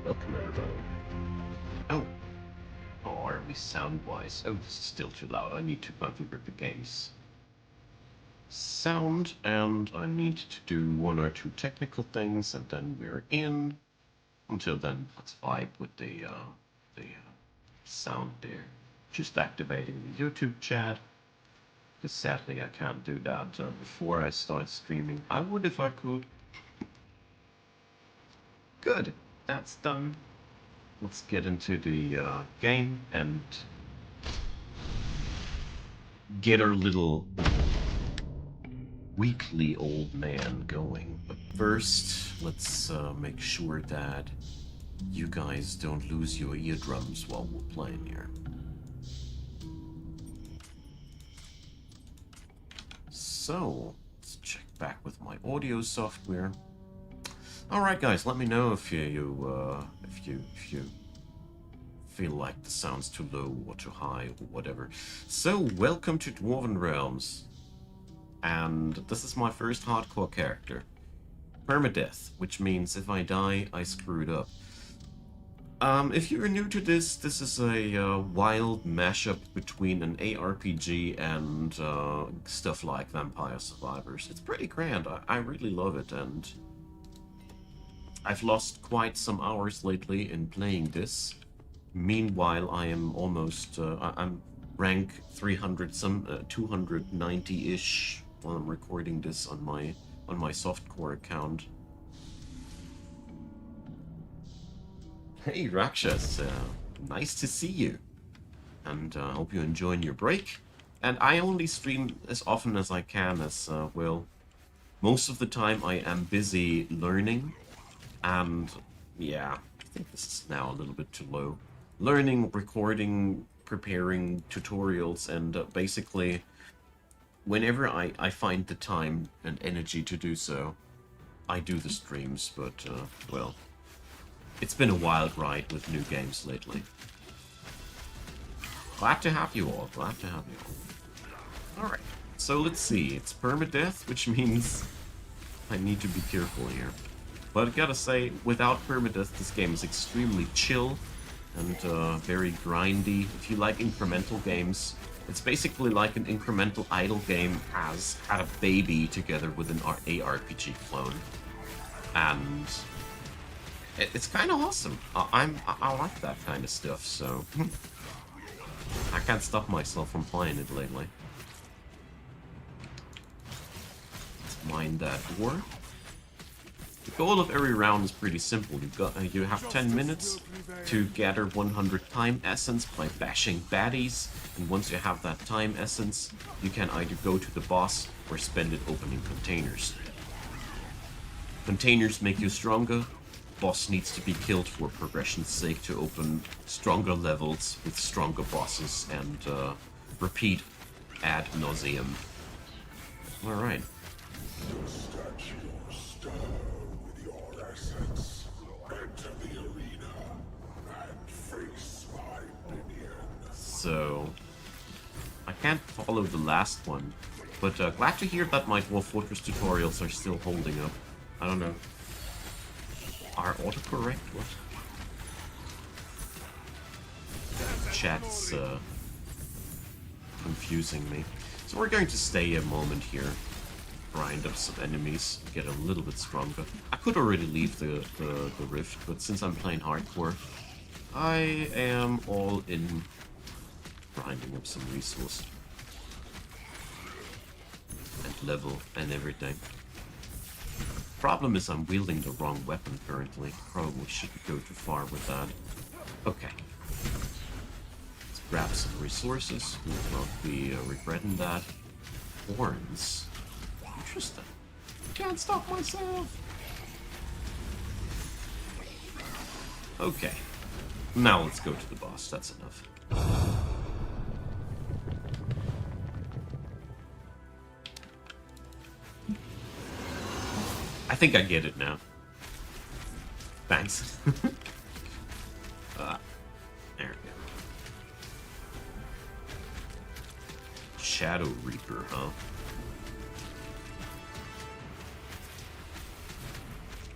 Welcome everybody. Oh, are we sound-wise? Oh, this is still too loud. I need to configure the game's sound, and I need to do one or two technical things, and then we're in. Until then, let's vibe with the sound there. Just activating the YouTube chat. Because sadly I can't do that before I start streaming. I would if I could. Good, that's done. Let's get into the game and get our little weekly old man going. But first, let's make sure that you guys don't lose your eardrums while we're playing here. So, let's check back with my audio software. Alright guys, let me know if you feel like the sound's too low or too high or whatever. So, welcome to Dwarven Realms. And this is my first hardcore character. Permadeath, which means if I die, I screwed up. If you're new to this, this is a wild mashup between an ARPG and stuff like Vampire Survivors. It's pretty grand, I really love it, and I've lost quite some hours lately in playing this. Meanwhile, I am almost, I'm rank 300, some 290-ish while I'm recording this on my softcore account. Hey Rakshas, nice to see you, and I hope you're enjoying your break. And I only stream as often as I can, as well, most of the time I am busy learning, and yeah, I think this is now a little bit too low. Learning, recording, preparing tutorials, and basically whenever I find the time and energy to do so, I do the streams, but well, it's been a wild ride with new games lately. Glad to have you all, glad to have you all. Alright, so let's see, it's permadeath, which means I need to be careful here. But I gotta say, without permadeath, this game is extremely chill and very grindy. If you like incremental games, it's basically like an incremental idle game has had a baby together with an ARPG clone. And it's kind of awesome. I like that kind of stuff, so I can't stop myself from playing it lately. Let's mine that ore. The goal of every round is pretty simple. You have 10 minutes to gather 100 time essence by bashing baddies, and once you have that time essence, you can either go to the boss or spend it opening containers. Containers make you stronger. Boss needs to be killed for progression's sake to open stronger levels with stronger bosses, and repeat ad nauseum. Alright. So, I can't follow the last one, but glad to hear that my Dwarf Fortress tutorials are still holding up. I don't know. Are autocorrect? What? Chat's confusing me. So we're going to stay a moment here, grind up some enemies, get a little bit stronger. I could already leave the rift, but since I'm playing hardcore, I am all in grinding up some resource and level and everything. Problem is I'm wielding the wrong weapon currently. Probably shouldn't go too far with that. Okay. Let's grab some resources. We'll not be regretting that. Horns. Interesting. Can't stop myself. Okay. Now let's go to the boss. That's enough. I think I get it now. Thanks. There we go. Shadow Reaper, huh?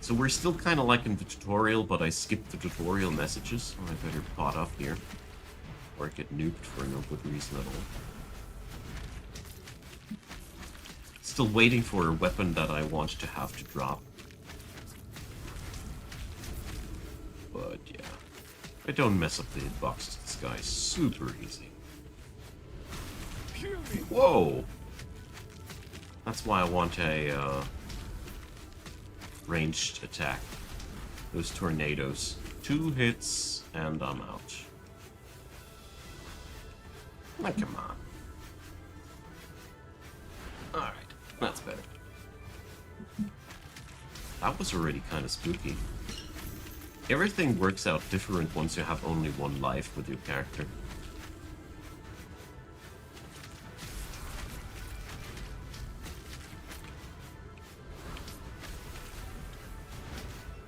So we're still kind of like in the tutorial, but I skipped the tutorial messages. Oh, I better pot off here. Or get nuked for no good reason at all. Still waiting for a weapon that I want to have to drop. But yeah. I don't mess up the hitboxes. This guy's super easy. Whoa! That's why I want a ranged attack. Those tornadoes. 2 hits and I'm out. Oh, come on. Alright, that's better. That was already kind of spooky. Everything works out different once you have only one life with your character.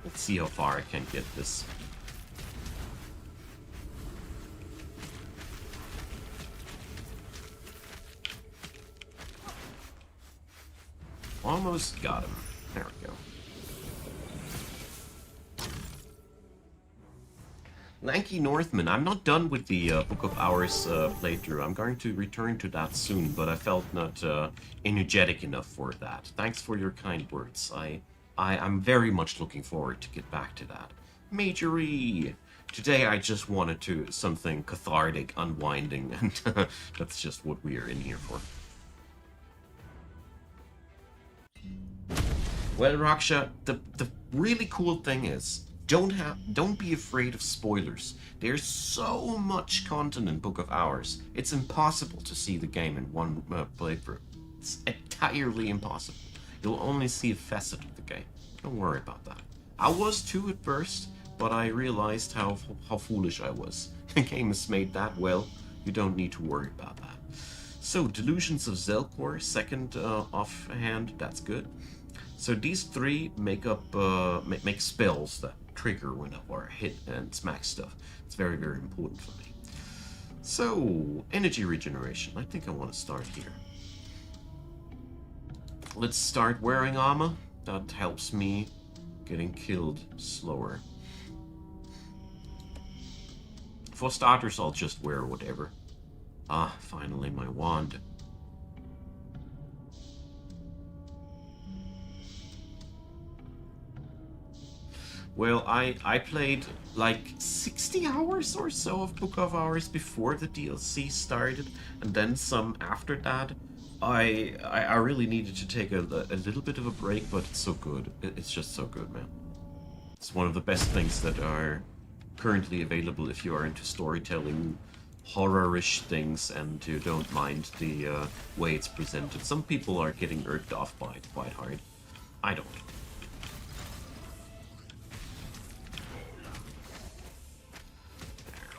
Let's see how far I can get this. Almost got him. There we go. Lanky Northman. I'm not done with the Book of Hours playthrough. I'm going to return to that soon, but I felt not energetic enough for that. Thanks for your kind words. I'm very much looking forward to get back to that. Magery! Today I just wanted to something cathartic, unwinding, and that's just what we are in here for. Well, Raksha, the really cool thing is, don't be afraid of spoilers. There's so much content in Book of Hours. It's impossible to see the game in one playthrough. It's entirely impossible. You'll only see a facet of the game. Don't worry about that. I was too at first, but I realized how foolish I was. The game is made that well, you don't need to worry about that. So, Delusions of Zelkor, second offhand, that's good. So these 3 make up make spells that trigger whenever I hit and smack stuff. It's very, very important for me. So, energy regeneration. I think I want to start here. Let's start wearing armor. That helps me getting killed slower. For starters, I'll just wear whatever. Ah, finally my wand. Well, I played like 60 hours or so of Book of Hours before the DLC started, and then some after that. I really needed to take a little bit of a break, but it's so good. It's just so good, man. It's one of the best things that are currently available if you are into storytelling, horror-ish things, and you don't mind the way it's presented. Some people are getting irked off by it quite hard. I don't.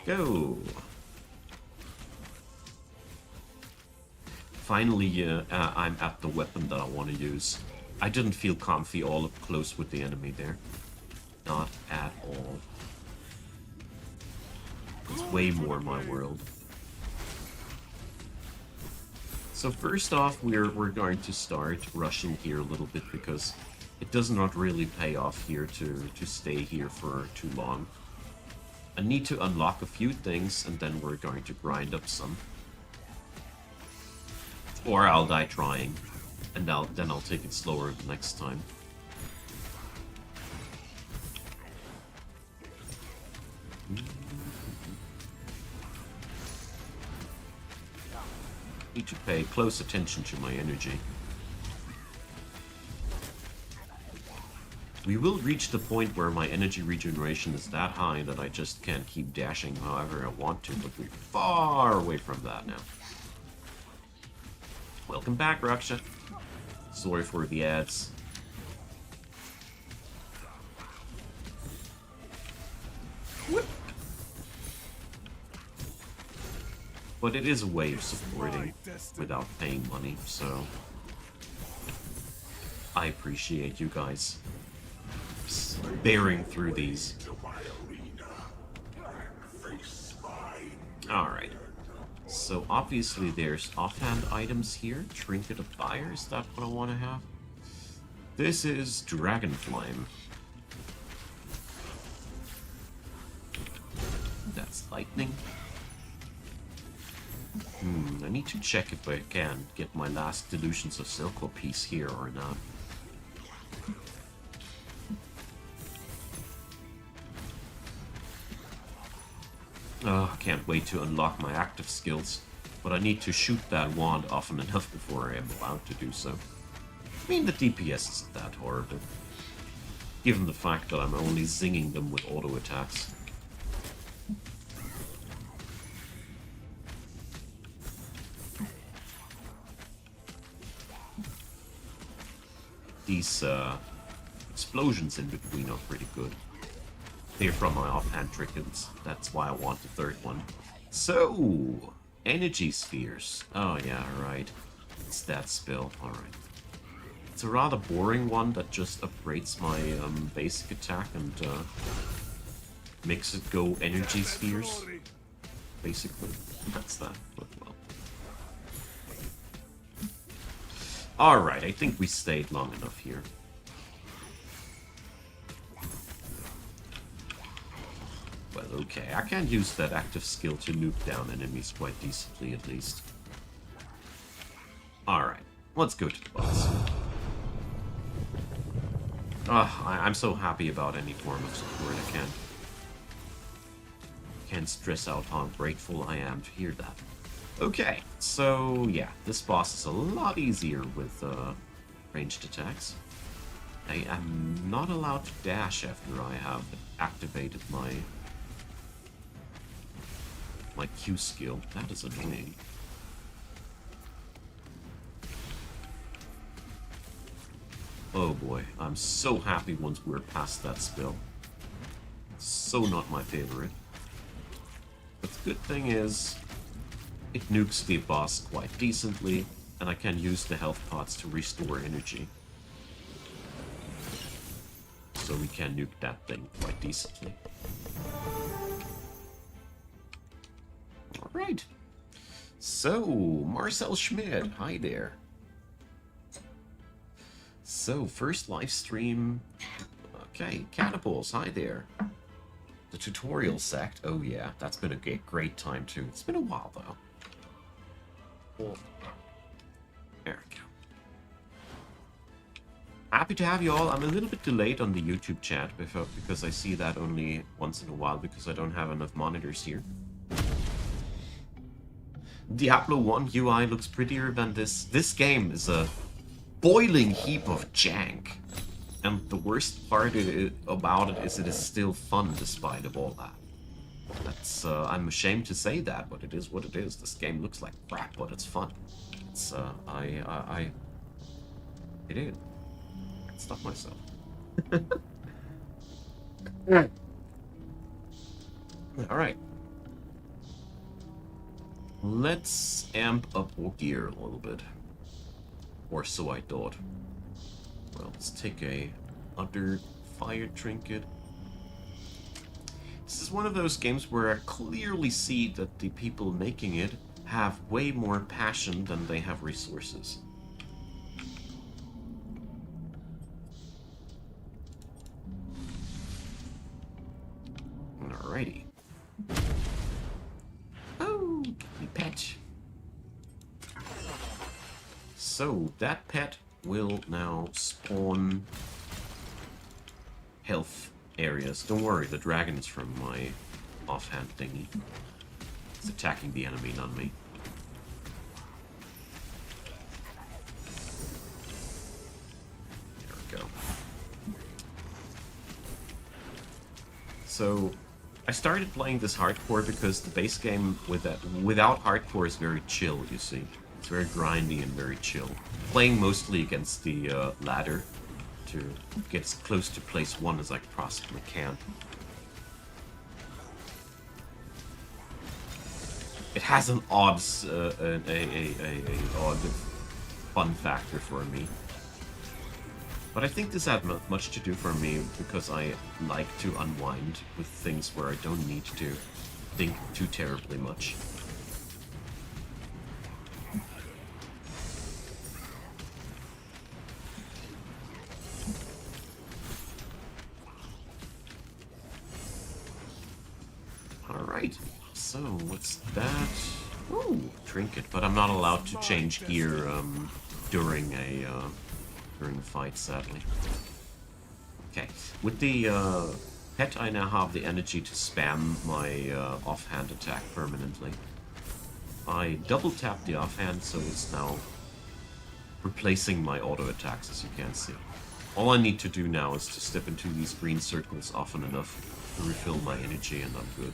Go. Finally, I'm at the weapon that I want to use. I didn't feel comfy all up close with the enemy there. Not at all. It's way more my world. So first off, we're going to start rushing here a little bit because it does not really pay off here to stay here for too long. I need to unlock a few things, and then we're going to grind up some. Or I'll die trying, and then I'll take it slower the next time. Need to pay close attention to my energy. We will reach the point where my energy regeneration is that high that I just can't keep dashing however I want to, but we're far away from that now. Welcome back, Raksha. Sorry for the ads. Whoop. But it is a way of supporting without paying money, so I appreciate you guys bearing through these. Alright. So obviously there's offhand items here. Trinket of Fire, is that what I want to have? This is Dragon Flame. That's lightning. I need to check if I can get my last Delusions of Silco piece here or not. Oh, I can't wait to unlock my active skills, but I need to shoot that wand often enough before I am allowed to do so. I mean, the DPS isn't that horrible, given the fact that I'm only zinging them with auto attacks. These explosions in between are pretty good. They're from my offhand trinkets. That's why I want the third one. So, energy spheres. Oh yeah, right. It's that spell. Alright. It's a rather boring one that just upgrades my basic attack and makes it go energy spheres. Basically. That's that. But well. Alright, I think we stayed long enough here. Well, okay, I can use that active skill to nuke down enemies quite decently, at least. Alright, let's go to the boss. I'm so happy about any form of support I can. Can't stress out how grateful I am to hear that. Okay, so yeah, this boss is a lot easier with ranged attacks. I am not allowed to dash after I have activated my Q skill. That is annoying. Oh boy, I'm so happy once we're past that spell. So not my favorite. But the good thing is, it nukes the boss quite decently, and I can use the health pots to restore energy. So we can nuke that thing quite decently. Alright. So, Marcel Schmidt, hi there. So, first live stream. Okay, Catapults, hi there. The tutorial sect, oh yeah, that's been a great time too. It's been a while though. Well, there we go. Happy to have you all. I'm a little bit delayed on the YouTube chat because I see that only once in a while because I don't have enough monitors here. Diablo 1 UI looks prettier than this. This game is a boiling heap of jank. And the worst part about it is still fun despite of all that. That's, I'm ashamed to say that, but it is what it is. This game looks like crap, but it's fun. It's, it is. I can't stop myself. Alright. Let's amp up our gear a little bit. Or so I thought. Well, let's take a under fire trinket. This is one of those games where I clearly see that the people making it have way more passion than they have resources. Alrighty. Oh, the pet. So, that pet will now spawn health areas. Don't worry, the dragon is from my offhand thingy. It's attacking the enemy, not me. There we go. So, I started playing this hardcore because the base game without hardcore is very chill, you see. It's very grindy and very chill. Playing mostly against the ladder to get as close to place 1 as I possibly can. It has an odd, odd fun factor for me. But I think this had much to do for me because I like to unwind with things where I don't need to think too terribly much. Alright, so what's that? Ooh, trinket, but I'm not allowed to change gear during a fight, sadly. Okay, with the pet I now have the energy to spam my offhand attack permanently. I double tap the offhand, so it's now replacing my auto attacks, as you can see. All I need to do now is to step into these green circles often enough to refill my energy, and I'm good.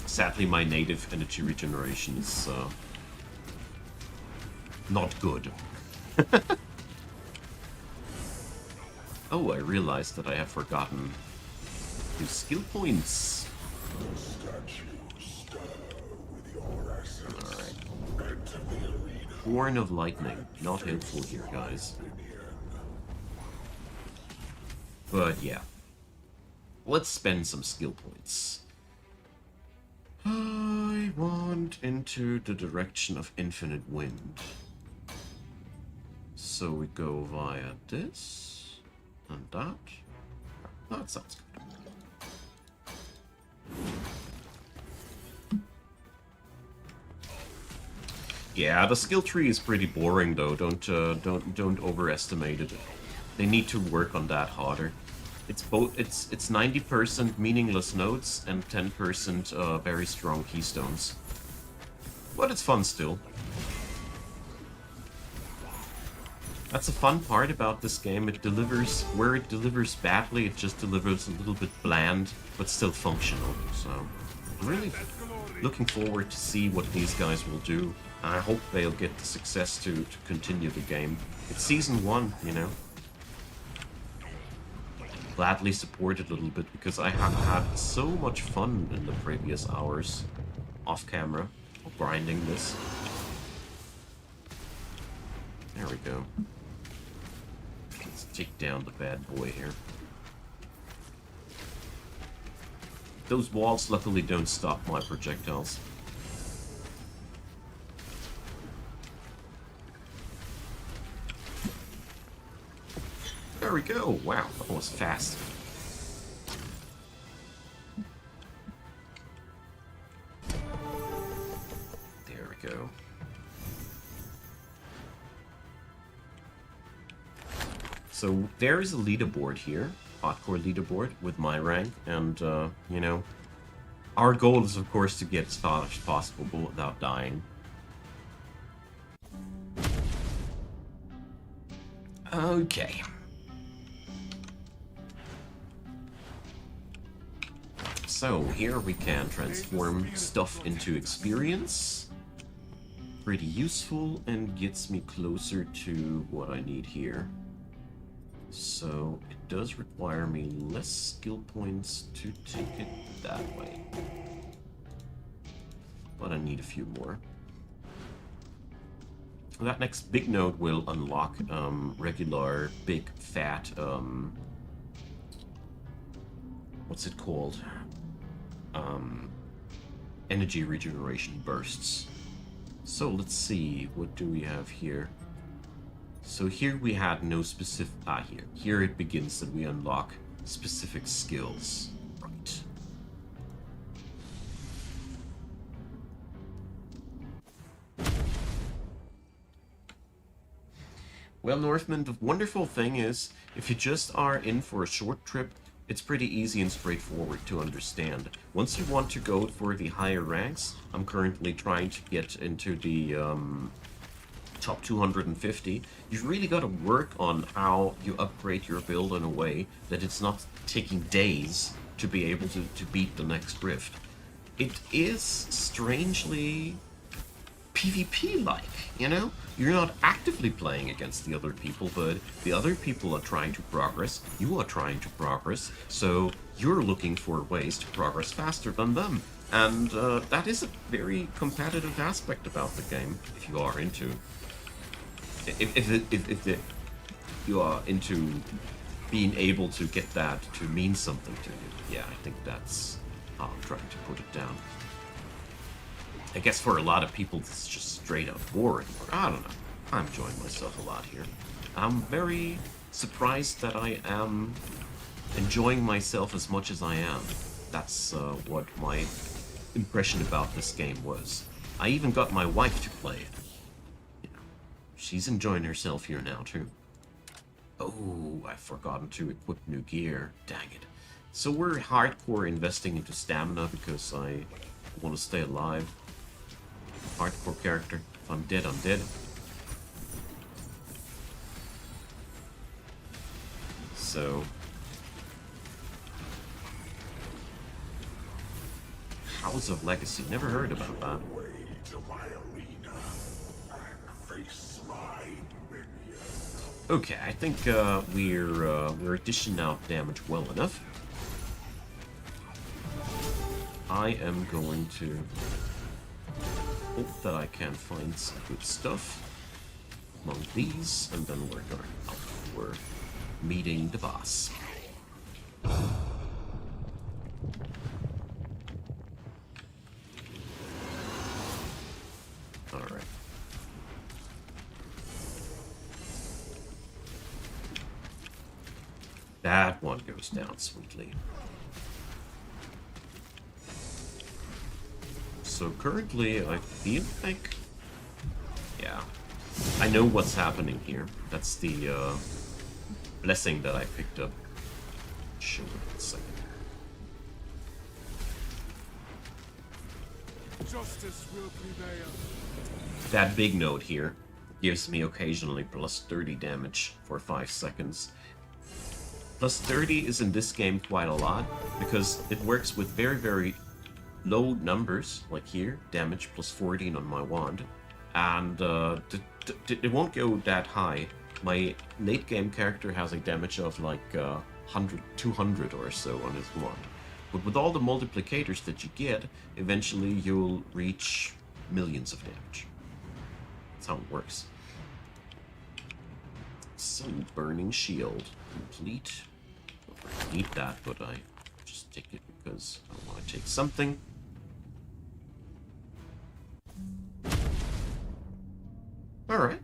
Sadly, my native energy regeneration is not good. Oh, I realized that I have forgotten the skill points. Alright. Horn of Lightning. Not helpful here, guys. But yeah. Let's spend some skill points. I want into the direction of infinite wind. So we go via this and that. That sounds good. Yeah, the skill tree is pretty boring though. Don't overestimate it. They need to work on that harder. It's both. It's 90% meaningless nodes and 10% very strong keystones. But it's fun still. That's a fun part about this game. It delivers where it delivers badly. It just delivers a little bit bland, but still functional. So, I'm really looking forward to see what these guys will do. I hope they'll get the success to continue the game. It's season 1, you know. Gladly support it a little bit because I have had so much fun in the previous hours off camera grinding this. There we go. Let's take down the bad boy here. Those walls luckily don't stop my projectiles. There we go. Wow, that was fast. There we go. So there is a leaderboard here, hardcore leaderboard with my rank, and you know, our goal is of course to get as far as possible but without dying. Okay. So here we can transform stuff into experience. Pretty useful and gets me closer to what I need here. So it does require me less skill points to take it that way. But I need a few more. That next big node will unlock regular big fat what's it called? Energy regeneration bursts. So let's see, what do we have here? So here we had no specific... Here it begins that we unlock specific skills. Right. Well, Northmen, the wonderful thing is, if you just are in for a short trip, it's pretty easy and straightforward to understand. Once you want to go for the higher ranks, I'm currently trying to get into the top 250, you've really got to work on how you upgrade your build in a way that it's not taking days to be able to beat the next rift. It is strangely PvP-like, you know? You're not actively playing against the other people, but the other people are trying to progress, you are trying to progress, so you're looking for ways to progress faster than them. And that is a very competitive aspect about the game, if you are into... If you are into being able to get that to mean something to you. Yeah, I think that's how I'm trying to put it down. I guess for a lot of people, this is just straight up boring. Or I don't know. I'm enjoying myself a lot here. I'm very surprised that I am enjoying myself as much as I am. That's what my impression about this game was. I even got my wife to play it. You know, she's enjoying herself here now too. Oh, I've forgotten to equip new gear. Dang it. So we're hardcore investing into stamina because I want to stay alive. Hardcore character. If I'm dead, I'm dead. So... House of Legacy. Never heard about that. Okay, I think we're dishing out damage well enough. I am going to hope that I can find some good stuff among these, and then we're going out. We're meeting the boss. Alright. That one goes down sweetly. So currently, I feel like... Yeah. I know what's happening here. That's the blessing that I picked up. Show it in a second. Justice will prevail. That big note here gives me occasionally plus 30 damage for 5 seconds. Plus 30 is in this game quite a lot, because it works with very, very low numbers, like here, damage plus 14 on my wand, and it won't go that high. My late game character has a damage of like 100, 200 or so on his wand. But with all the multiplicators that you get, eventually you'll reach millions of damage. That's how it works. So, Burning Shield. Complete. I need that, but I just take it because I want to take something. Alright.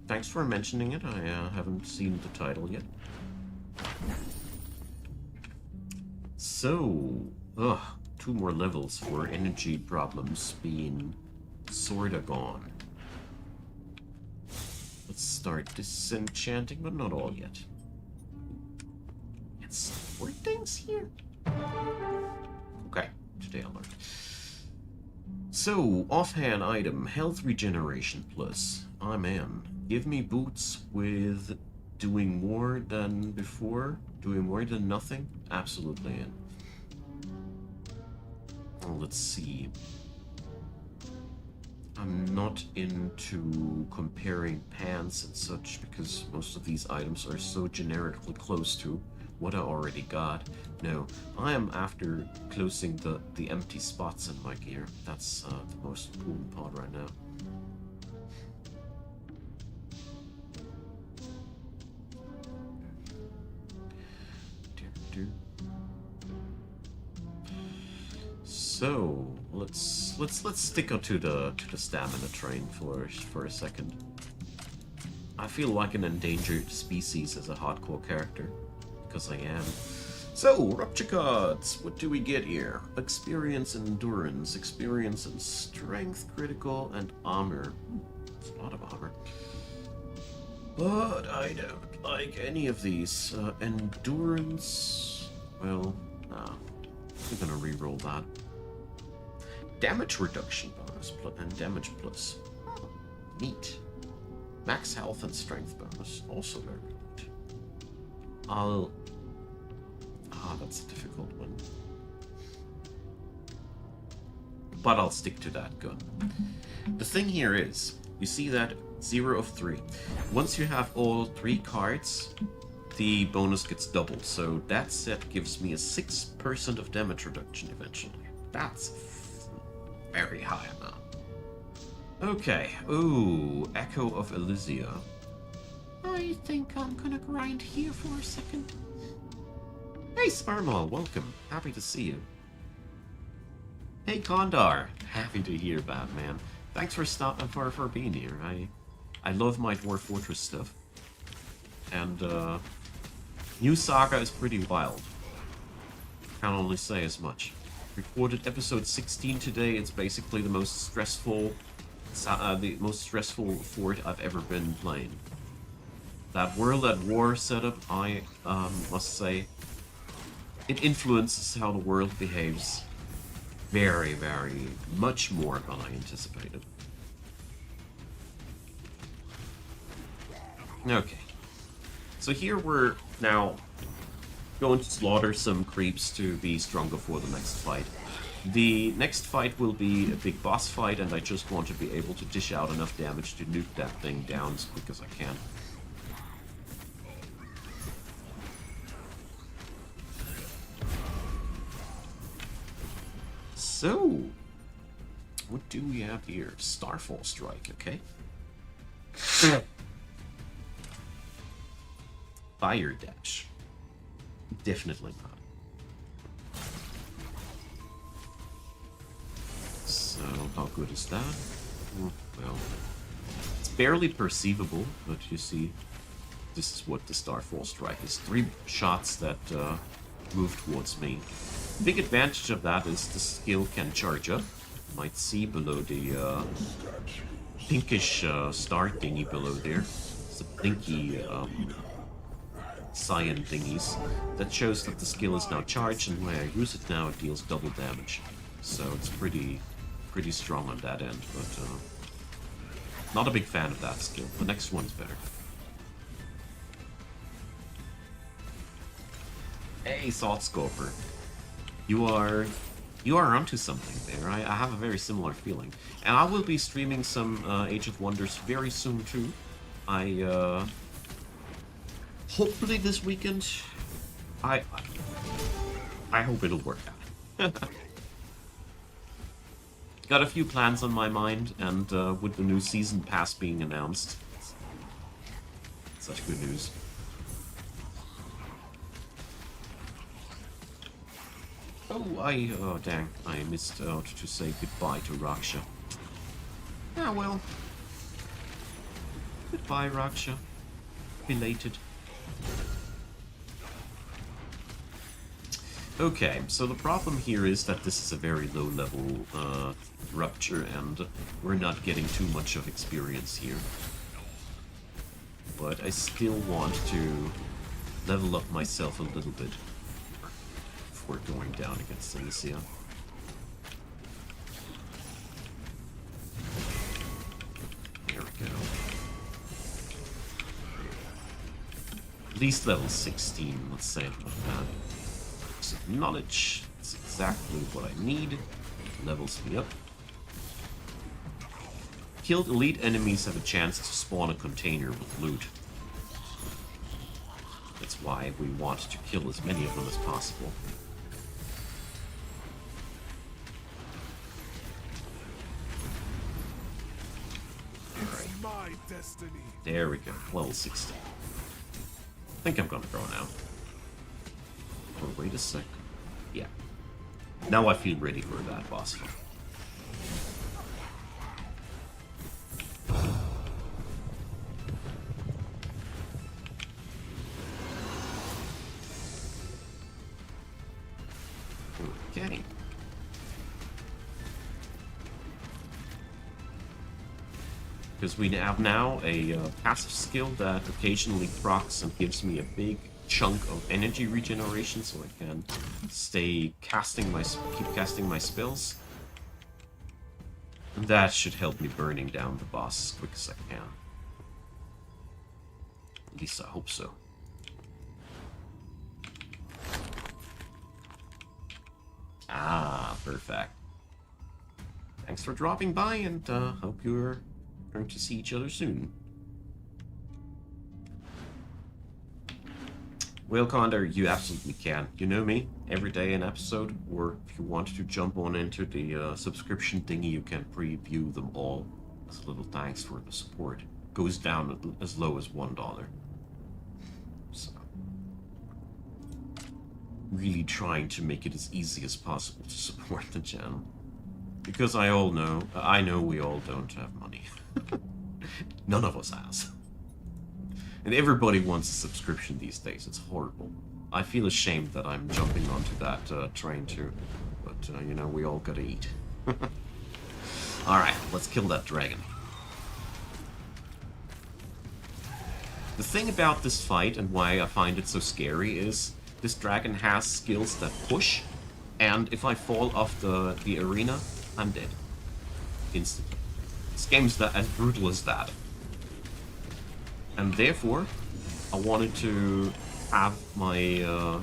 Thanks for mentioning it. I haven't seen the title yet. So, 2 more levels for energy problems being sorta gone. Let's start disenchanting, but not all yet. It's 4 things here. Okay, today I learned. So, offhand item, health regeneration plus. I'm in. Give me boots with doing more than before, doing more than nothing. Absolutely in. Well, let's see. I'm not into comparing pants and such because most of these items are so generically close to what I already got. No, I am after closing the empty spots in my gear. That's the most important part right now. So let's stick to the stamina train for a second. I feel like an endangered species as a hardcore character, because I am. So, rupture cards. What do we get here? Experience and endurance, experience and strength, critical, and armor. It's a lot of armor. But I don't like any of these. Endurance. Well, nah. I'm gonna re-roll that. Damage reduction bonus and damage plus. Neat. Max health and strength bonus. Also very neat. That's a difficult one. But I'll stick to that gun. The thing here is, you see that 0 of 3. Once you have all 3 cards, the bonus gets doubled. So that set gives me a 6% of damage reduction eventually. That's very high amount. Okay. Ooh, Echo of Elysia. I think I'm gonna grind here for a second. Hey, Sparmal, welcome. Happy to see you. Hey, Kondar. Happy to hear that, man. Thanks for being here. I love my Dwarf Fortress stuff. And New Saga is pretty wild. Can only say as much. Recorded episode 16 today. It's basically the most stressful fort I've ever been playing. That World at War setup, I must say, it influences how the world behaves very, very much more than I anticipated. Okay. So here we're now going to slaughter some creeps to be stronger for the next fight. The next fight will be a big boss fight, and I just want to be able to dish out enough damage to nuke that thing down as quick as I can. So, what do we have here? Starfall Strike, okay. Fire Dash. Definitely not. So, how good is that? Well, it's barely perceivable, but you see, this is what the Starfall Strike is. 3 shots that move towards me. The big advantage of that is the skill can charge up. You might see below the pinkish star thingy below there. It's a blinky cyan thingies. That shows that the skill is now charged, and when I use it now, it deals double damage. So it's pretty strong on that end, but not a big fan of that skill. The next one's better. Hey, Thought Scoper. You are onto something there. I have a very similar feeling. And I will be streaming some Age of Wonders very soon too. Hopefully this weekend. I hope it'll work out. Got a few plans on my mind, and with the new season pass being announced, such good news. Oh, dang, I missed out to say goodbye to Raksha. Ah, well. Goodbye, Raksha. Belated. Okay, so the problem here is that this is a very low-level rupture, and we're not getting too much of experience here. But I still want to level up myself a little bit before going down against Cilicia. There we go. At least level 16, let's say it like that. Knowledge, it's exactly what I need. It levels me up. Killed elite enemies have a chance to spawn a container with loot. That's why we want to kill as many of them as possible. My destiny. There we go, level 16. I think I'm gonna go now. Oh, wait a sec. Yeah. Now I feel ready for that boss fight. Okay. Because we have now a passive skill that occasionally procs and gives me a big chunk of energy regeneration, so I can keep casting my spells. And that should help me burning down the boss as quick as I can. At least I hope so. Ah, perfect. Thanks for dropping by, and hope you're going to see each other soon. Well, Condor, you absolutely can. You know me, every day an episode, or if you want to jump on into the subscription thingy, you can preview them all as a little thanks for the support. Goes down as low as $1. So, really trying to make it as easy as possible to support the channel. Because I know we all don't have money. None of us has. And everybody wants a subscription these days. It's horrible. I feel ashamed that I'm jumping onto that train too. But, you know, we all gotta eat. Alright, let's kill that dragon. The thing about this fight and why I find it so scary is this dragon has skills that push, and if I fall off the arena, I'm dead. Instantly. This game's as brutal as that. And therefore, I wanted to have my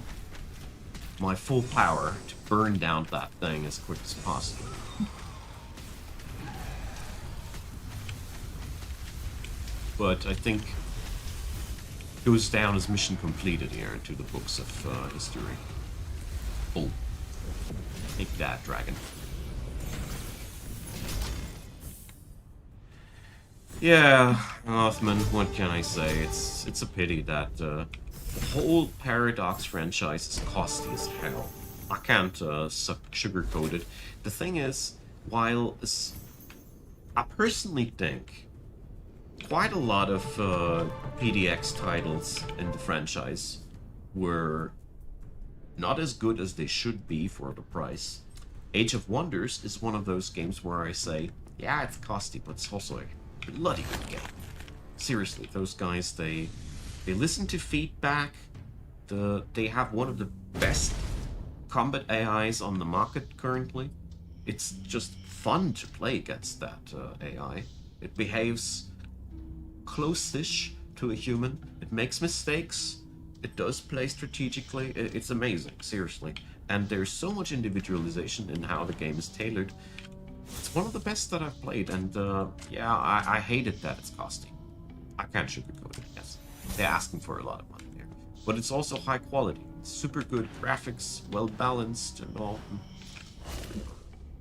my full power to burn down that thing as quick as possible. But I think it goes down as mission completed here into the books of history. Oh, take that, dragon. Yeah, Othman, what can I say? It's a pity that the whole Paradox franchise is costly as hell. I can't sugarcoat it. The thing is, while I personally think quite a lot of PDX titles in the franchise were not as good as they should be for the price. Age of Wonders is one of those games where I say, yeah, it's costly, but it's also a bloody good game. Seriously, those guys, they listen to feedback. They have one of the best combat AIs on the market currently. It's just fun to play against that AI. It behaves close-ish to a human. It makes mistakes. It does play strategically. It's amazing, seriously. And there's so much individualization in how the game is tailored. It's one of the best that I've played, and yeah, I hate it that it's costly. I can't sugarcoat it, yes. They're asking for a lot of money there. But it's also high quality. Super good graphics, well balanced, and all.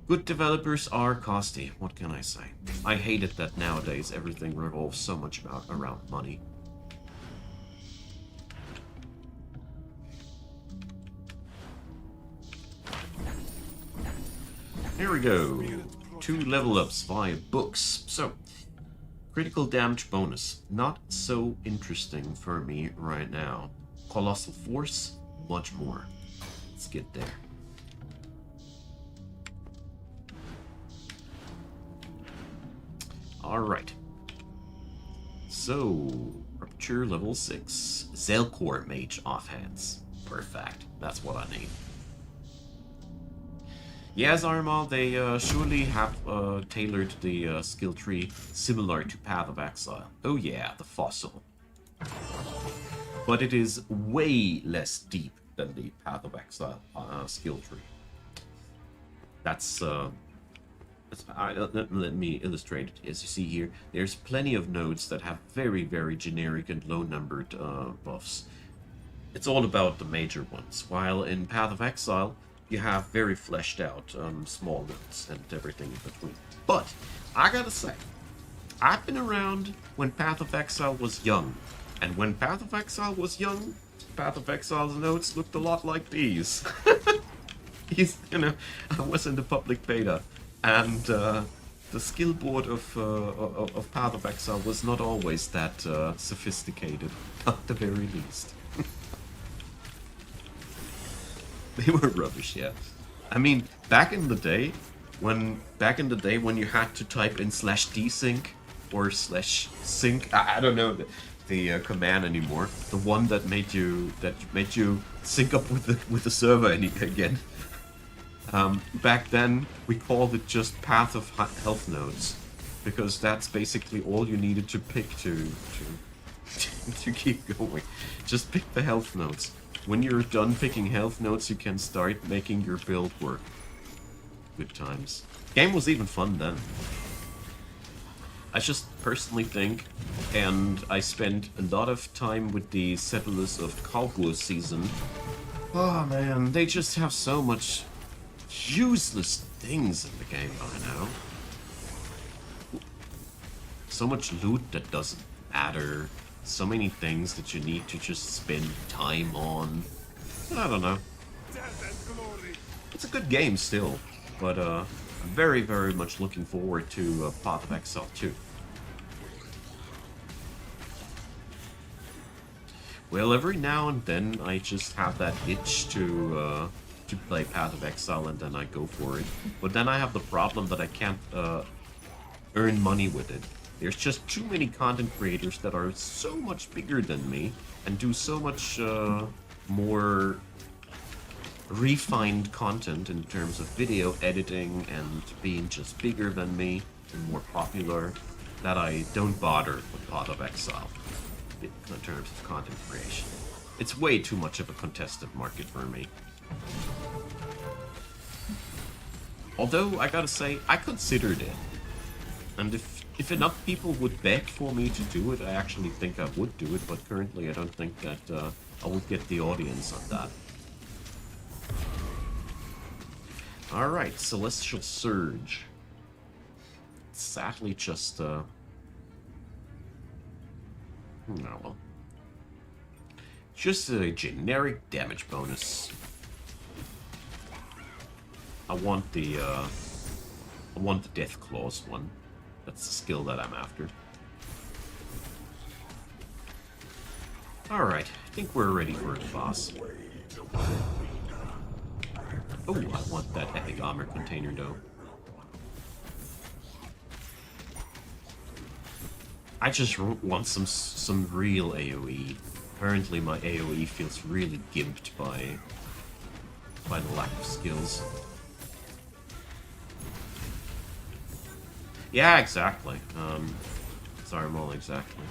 Good developers are costly, what can I say? I hate it that nowadays everything revolves so much around money. Here we go. 2 level ups via books. So, critical damage bonus. Not so interesting for me right now. Colossal force, much more. Let's get there. Alright. So, Rupture level 6. Zelkor Mage offhands. Perfect. That's what I need. Yes, Arma, they surely have tailored the skill tree similar to Path of Exile. Oh yeah, the fossil. But it is way less deep than the Path of Exile skill tree. Let me illustrate it. As you see here, there's plenty of nodes that have very, very generic and low-numbered buffs. It's all about the major ones, while in Path of Exile, you have very fleshed out small nodes and everything in between. But, I gotta say, I've been around when Path of Exile was young. And when Path of Exile was young, Path of Exile's nodes looked a lot like these. I was in the public beta, and the skill board of Path of Exile was not always that sophisticated, at the very least. They were rubbish, yeah. I mean, back in the day when you had to type in /dsync or /sync, I don't know the command anymore. The one that made you sync up with the server again. Back then we called it just path of health nodes, because that's basically all you needed to pick to keep going. Just pick the health nodes. When you're done picking health nodes, you can start making your build work. Good times. Game was even fun then. I just personally think, and I spent a lot of time with the Settlers of Kalgur season. Oh man, they just have so much useless things in the game by now. So much loot that doesn't matter. So many things that you need to just spend time on. I don't know. It's a good game still, but I'm very, very much looking forward to Path of Exile 2. Well, every now and then I just have that itch to play Path of Exile, and then I go for it. But then I have the problem that I can't earn money with it. There's just too many content creators that are so much bigger than me and do so much more refined content in terms of video editing and being just bigger than me and more popular that I don't bother with Path of Exile in terms of content creation. It's way too much of a contested market for me. Although, I gotta say, I considered it. And if enough people would beg for me to do it, I actually think I would do it, but currently I don't think that I would get the audience on that. Alright, Celestial Surge. Sadly just, no, well. Just a generic damage bonus. I want the Death Claws one. That's the skill that I'm after. Alright, I think we're ready for the boss. Oh, I want that epic armor container though. I just want some real AoE. Apparently my AoE feels really gimped by the lack of skills. Yeah, exactly. Sorry, Mole, exactly.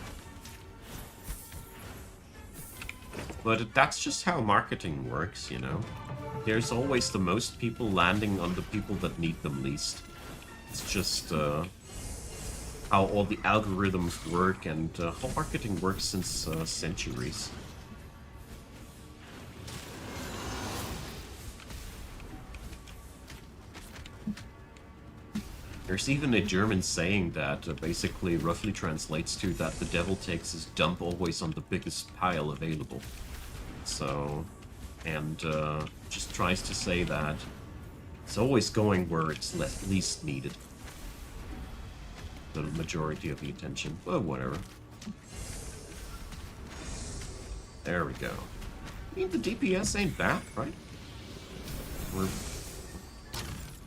But that's just how marketing works, you know? There's always the most people landing on the people that need them least. It's just how all the algorithms work and how marketing works since centuries. There's even a German saying that basically roughly translates to that the devil takes his dump always on the biggest pile available. So, and just tries to say that it's always going where it's least needed. The majority of the attention. Well, whatever. There we go. I mean, the DPS ain't bad, right? We're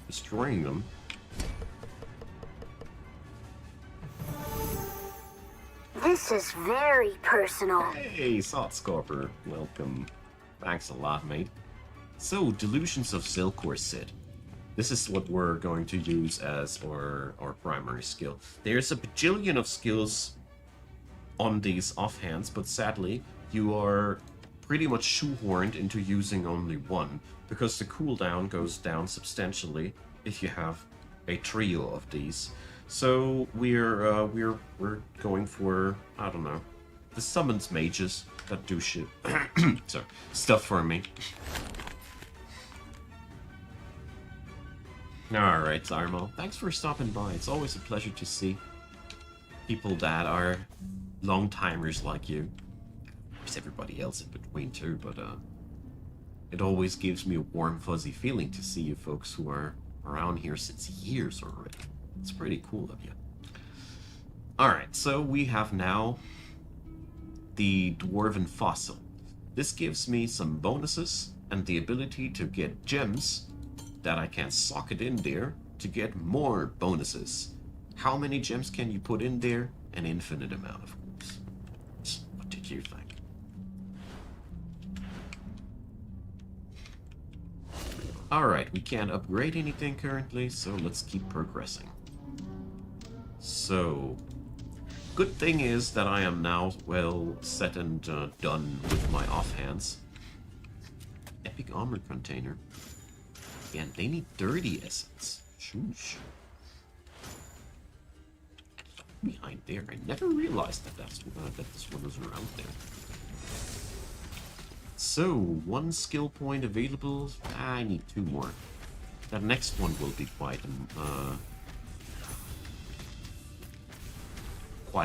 destroying them. This is very personal. Hey, Sotscorper. Welcome. Thanks a lot, mate. So, Delusions of Silkor Sid. This is what we're going to use as our primary skill. There's a bajillion of skills on these offhands, but sadly, you are pretty much shoehorned into using only one, because the cooldown goes down substantially if you have a trio of these. So we're going for, I don't know, the summons mages that do shit. Sorry, stuff for me. Alright, Zarmo. Thanks for stopping by. It's always a pleasure to see people that are long-timers like you. There's everybody else in between too, but it always gives me a warm, fuzzy feeling to see you folks who are around here since years already. It's pretty cool of you. Alright, so we have now the Dwarven Fossil. This gives me some bonuses and the ability to get gems that I can socket in there to get more bonuses. How many gems can you put in there? An infinite amount, of course. What did you think? Alright, we can't upgrade anything currently, so let's keep progressing. So, good thing is that I am now well set and done with my offhands. Epic armor container. Again, they need 30 essence. Shoosh. Behind there, I never realized that that this one was around there. So, one skill point available. I need 2 more. That next one will be quite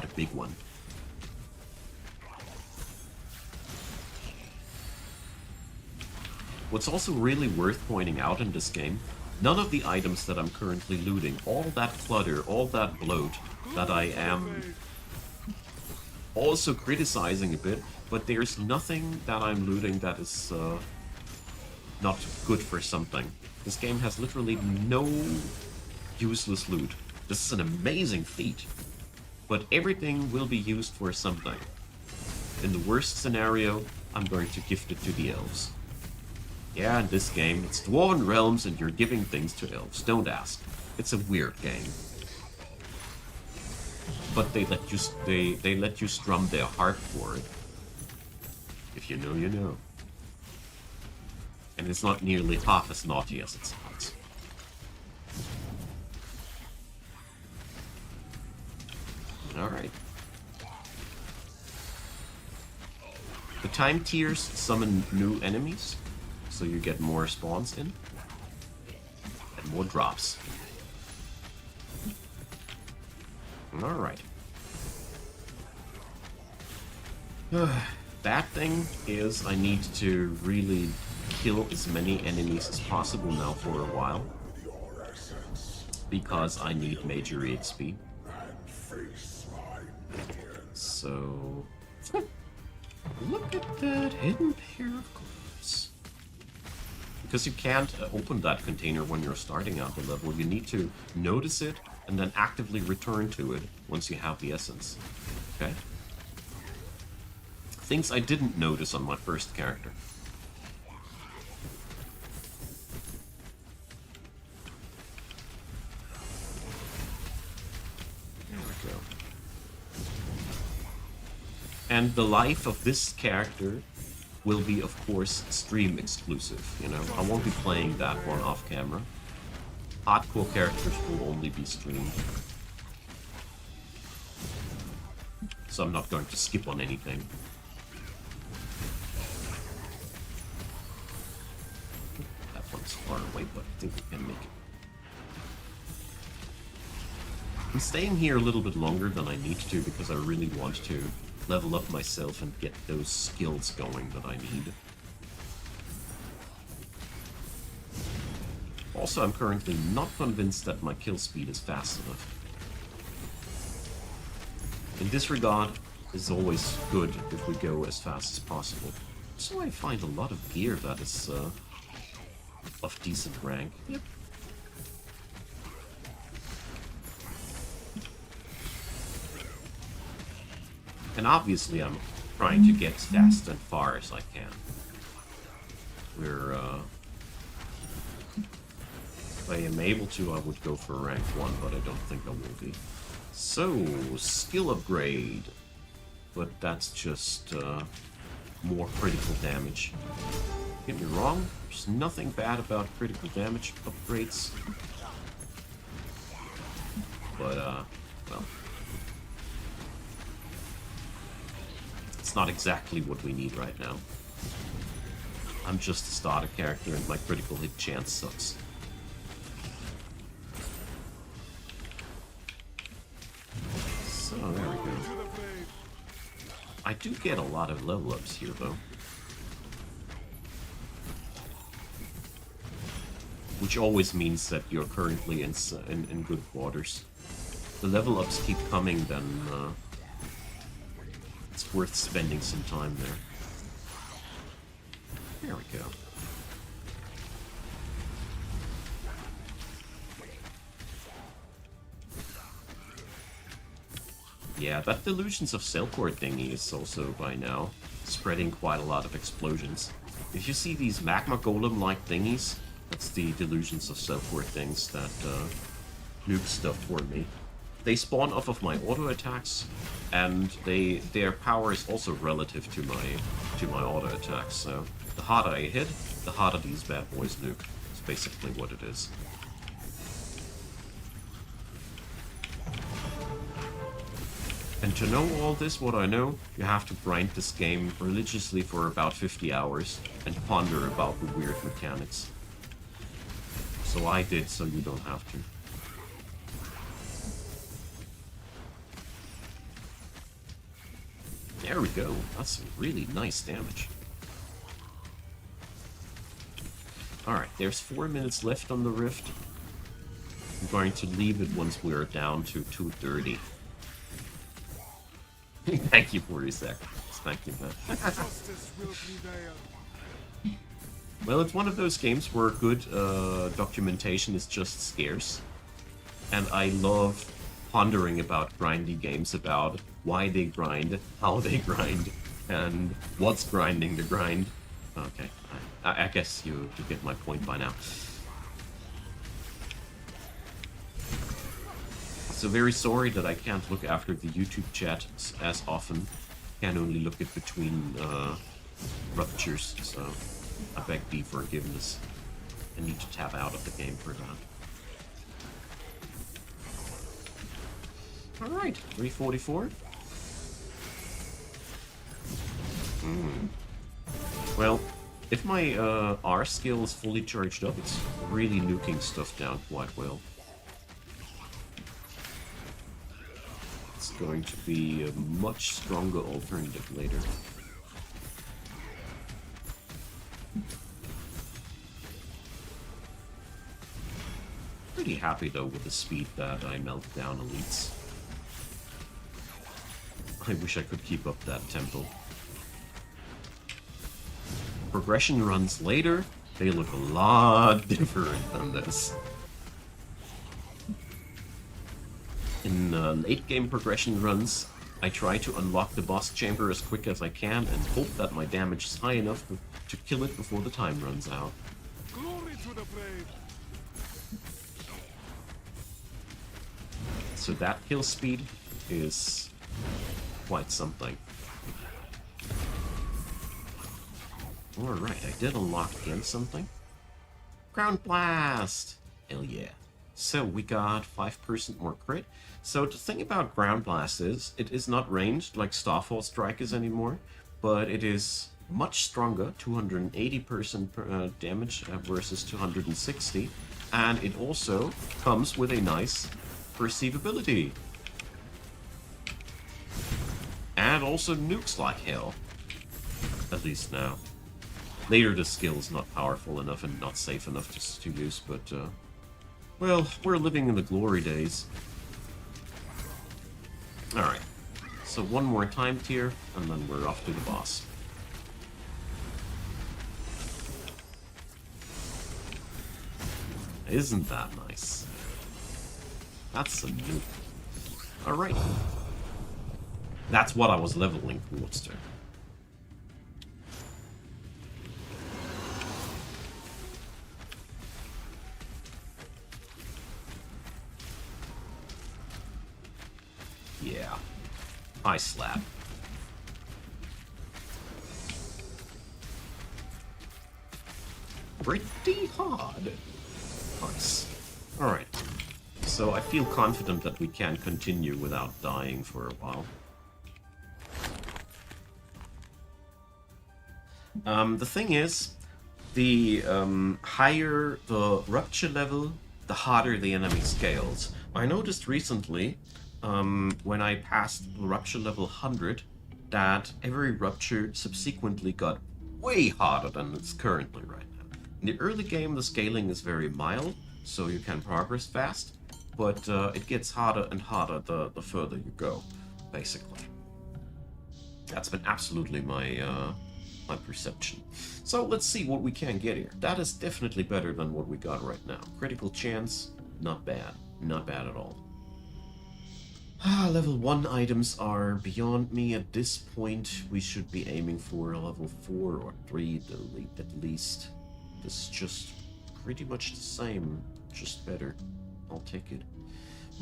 a big one. What's also really worth pointing out in this game, none of the items that I'm currently looting, all that clutter, all that bloat that I am also criticizing a bit, but there's nothing that I'm looting that is not good for something. This game has literally no useless loot. This is an amazing feat, but everything will be used for something. In the worst scenario, I'm going to gift it to the elves. Yeah, in this game, it's Dwarven Realms and you're giving things to elves. Don't ask. It's a weird game. But they let you strum their harp for it. If you know, you know. And it's not nearly half as naughty as it sounds. Alright. The time tiers summon new enemies, so you get more spawns in. And more drops. Alright. Bad thing is I need to really kill as many enemies as possible now for a while. Because I need MAGERY XP. So... look at that hidden pair of gloves. Because you can't open that container when you're starting out the level. You need to notice it and then actively return to it once you have the essence. Okay? Things I didn't notice on my first character. There we go. And the life of this character will be, of course, stream exclusive. You know, I won't be playing that one off camera. Hardcore characters will only be streamed. So I'm not going to skip on anything. That one's far away, but I think we can make it. I'm staying here a little bit longer than I need to because I really want to level up myself and get those skills going that I need. Also, I'm currently not convinced that my kill speed is fast enough. In this regard, it's always good if we go as fast as possible. So I find a lot of gear that is of decent rank. Yep. And obviously I'm trying to get as fast and far as I can. If I am able to, I would go for rank 1, but I don't think I will be. So, skill upgrade. But that's just more critical damage. Don't get me wrong, there's nothing bad about critical damage upgrades. But, well... it's not exactly what we need right now. I'm just a starter character and my critical hit chance sucks. So, there we go. I do get a lot of level ups here, though. Which always means that you're currently in good quarters. The level ups keep coming, then it's worth spending some time there. There we go. Yeah, that Delusions of Cellcore thingy is also, by now, spreading quite a lot of explosions. If you see these magma golem-like thingies, that's the Delusions of Cellcore things that nuke stuff for me. They spawn off of my auto attacks, and their power is also relative to my auto attacks. So the harder I hit, the harder these bad boys nuke. That's basically what it is. And to know all this, what I know, you have to grind this game religiously for about 50 hours and ponder about the weird mechanics. So I did, so you don't have to. There we go. That's some really nice damage. Alright, there's 4 minutes left on the rift. I'm going to leave it once we're down to 230. Thank you for your sacrifice. Thank you, man. Justice will prevail. Well, it's one of those games where good documentation is just scarce. And I love pondering about grindy games, about why they grind, how they grind, and what's grinding the grind. Okay, I guess you get my point by now. So very sorry that I can't look after the YouTube chat as often. Can only look at between ruptures, so I beg be forgiveness. I need to tap out of the game for that. Alright, 344. Well, if my R skill is fully charged up, it's really nuking stuff down quite well. It's going to be a much stronger alternative later. Pretty happy though with the speed that I melt down elites. I wish I could keep up that tempo. Progression runs later, they look a lot different than this. In late game progression runs, I try to unlock the boss chamber as quick as I can and hope that my damage is high enough to kill it before the time runs out. Glory to the brave. So that kill speed is quite something. Alright, I did unlock again something. Ground Blast! Hell yeah. So we got 5% more crit. So the thing about Ground Blast is, it is not ranged like Starfall Strike is anymore, but it is much stronger, 280% damage versus 260, and it also comes with a nice perceivability. And also nukes like hell. At least now. Later the skill is not powerful enough and not safe enough to use, but well, we're living in the glory days. Alright, so one more time tier, and then we're off to the boss. Isn't that nice? That's a nuke. Alright. That's what I was leveling towards there. Yeah. I slap. Pretty hard. Nice. Alright. So I feel confident that we can continue without dying for a while. The thing is, the higher the rupture level, the harder the enemy scales. I noticed recently, when I passed rupture level 100, that every rupture subsequently got way harder than it's currently right now. In the early game, the scaling is very mild, so you can progress fast, but it gets harder and harder the further you go, basically. That's been absolutely my my perception. So let's see what we can get here. That is definitely better than what we got right now. Critical chance, not bad. Not bad at all. Level 1 items are beyond me at this point. We should be aiming for a level 4 or 3 at least. This is just pretty much the same, just better. I'll take it.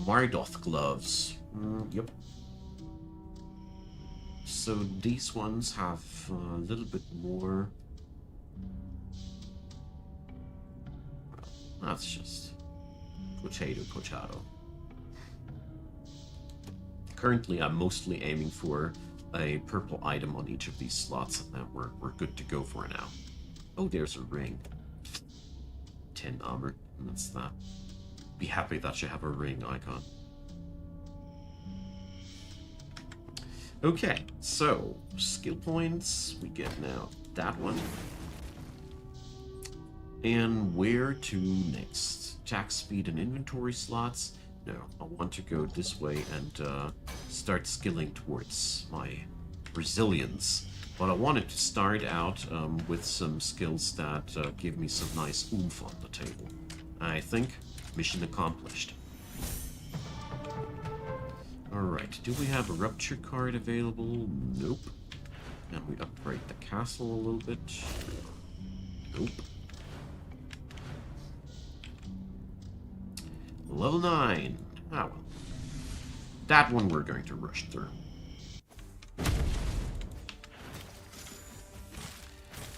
Mardoth gloves. Yep. So these ones have a little bit more. Well, that's just potato. Currently, I'm mostly aiming for a purple item on each of these slots, and then we're good to go for now. Oh, there's a ring. 10 armor, and that's that. Be happy that you have a ring icon. Okay, so skill points we get now. That one. And where to next? Attack speed and inventory slots. No, I want to go this way and start skilling towards my resilience. But I wanted to start out with some skills that give me some nice oomph on the table. I think mission accomplished. Alright, do we have a rupture card available? Nope. Can we upgrade the castle a little bit? Nope. Level 9. Ah well. That one we're going to rush through.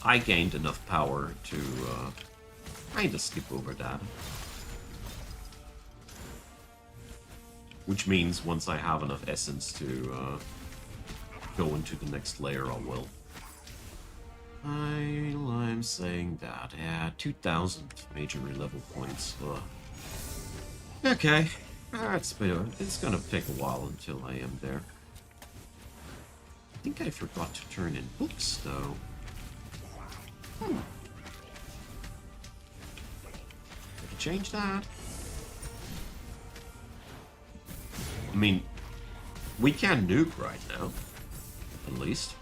I gained enough power to kind of skip over that. Which means once I have enough essence to go into the next layer, I will. I'm saying that. Yeah, 2,000 magery level points. Ugh. Okay. It's gonna take a while until I am there. I think I forgot to turn in books, though. I can change that. I mean, we can nuke right now, at least.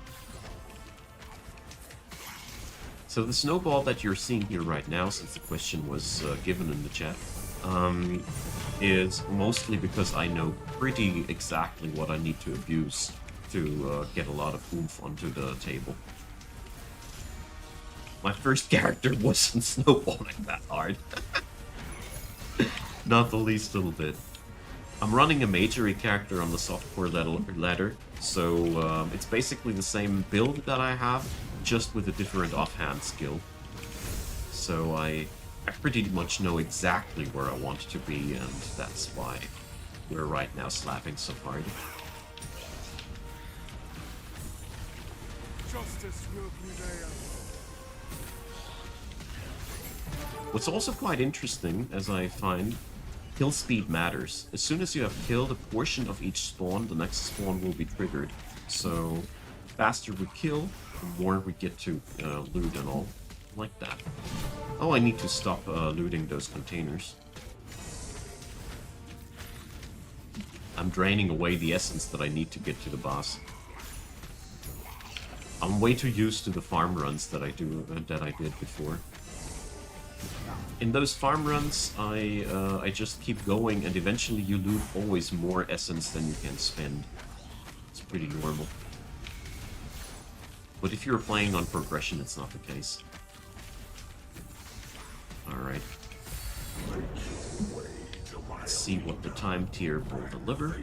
So the snowball that you're seeing here right now, since the question was given in the chat, is mostly because I know pretty exactly what I need to abuse to get a lot of oomph onto the table. My first character wasn't snowballing that hard. Not the least little bit. I'm running a magery character on the softcore ladder, so it's basically the same build that I have, just with a different offhand skill. So I pretty much know exactly where I want to be, and that's why we're right now slapping so hard. Justice will prevail. What's also quite interesting, as I find, kill speed matters. As soon as you have killed a portion of each spawn, the next spawn will be triggered. So, the faster we kill, the more we get to loot and all. Like that. Oh, I need to stop looting those containers. I'm draining away the essence that I need to get to the boss. I'm way too used to the farm runs that I did before. In those farm runs, I just keep going, and eventually you loot always more essence than you can spend. It's pretty normal. But if you're playing on progression, it's not the case. Alright. Let's see what the time tier will deliver.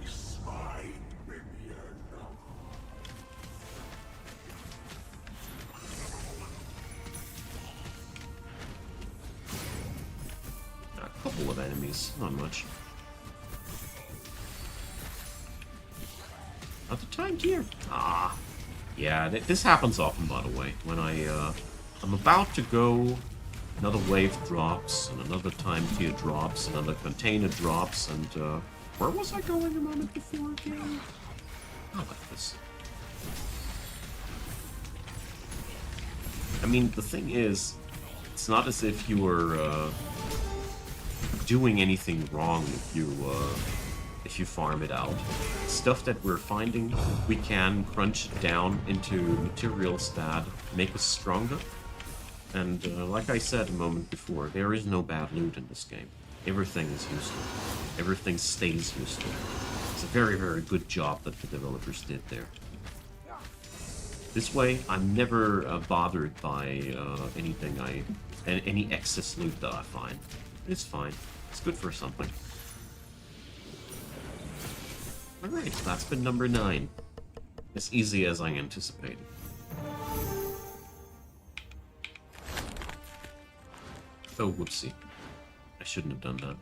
A couple of enemies, not much. Not the time tier. Ah. Yeah, this happens often, by the way. When I'm about to go, another wave drops, and another time tier drops, another container drops, and where was I going a moment before again? I like this. I mean, the thing is, it's not as if you were doing anything wrong if you farm it out. Stuff that we're finding, we can crunch it down into materials that make us stronger. And like I said a moment before, there is no bad loot in this game. Everything is useful. Everything stays useful. It's a very, very good job that the developers did there. This way, I'm never bothered by any excess loot that I find. It's fine. It's good for something. Alright, that's been number 9. As easy as I anticipated. Oh, whoopsie. I shouldn't have done that.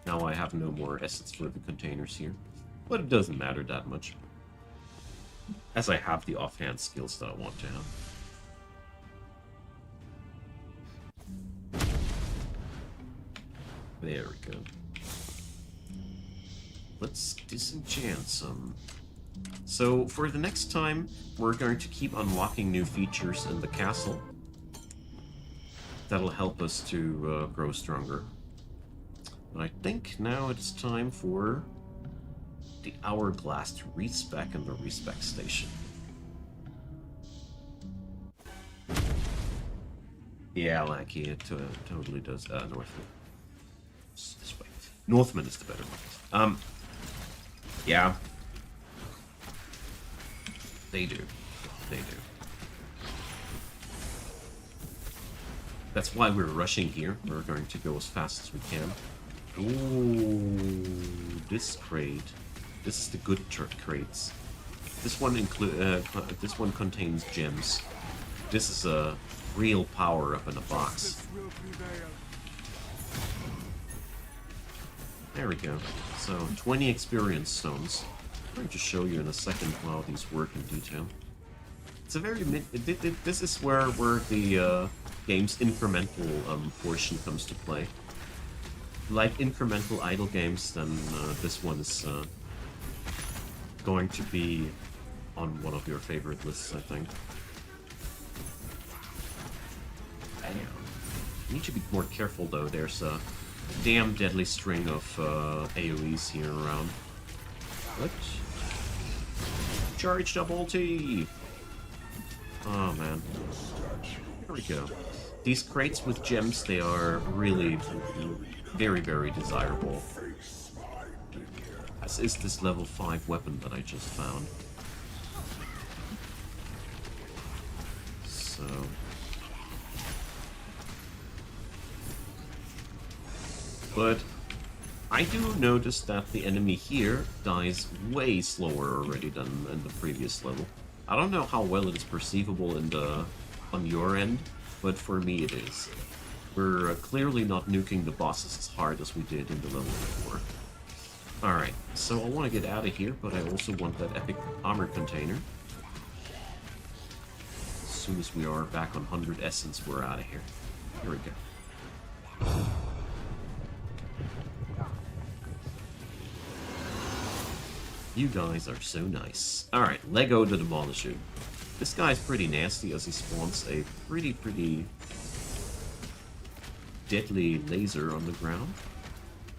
Now I have no more essence for the containers here. But it doesn't matter that much. As I have the offhand skills that I want to have. There we go. Let's disenchant some. So, for the next time, we're going to keep unlocking new features in the castle. That'll help us to grow stronger. I think now it's time for the hourglass to respec in the respec station. Yeah, Lackey, it totally does. Northman. This way. Northman is the better one. Yeah. They do. They do. That's why we're rushing here. We're going to go as fast as we can. Ooh, this crate. This is the good crates. This one this one contains gems. This is a real power up in a box. There we go. So 20 experience stones. I'm going to show you in a second how these work in detail. It's a very this is where the game's incremental portion comes to play. Like incremental idle games, then this one is going to be on one of your favorite lists, I think. Damn. You need to be more careful though. There's a damn deadly string of AoEs here around. What? Charge double T! Oh man. Here we go. These crates with gems, they are really very, very desirable. As is this level 5 weapon that I just found. So... But I do notice that the enemy here dies way slower already than in the previous level. I don't know how well it is perceivable in on your end, but for me it is. We're clearly not nuking the bosses as hard as we did in the level before. Alright, so I want to get out of here, but I also want that epic armor container. As soon as we are back on 100 essence, we're out of here. Here we go. You guys are so nice. Alright, Lego the Demolisher. This guy's pretty nasty as he spawns a pretty deadly laser on the ground.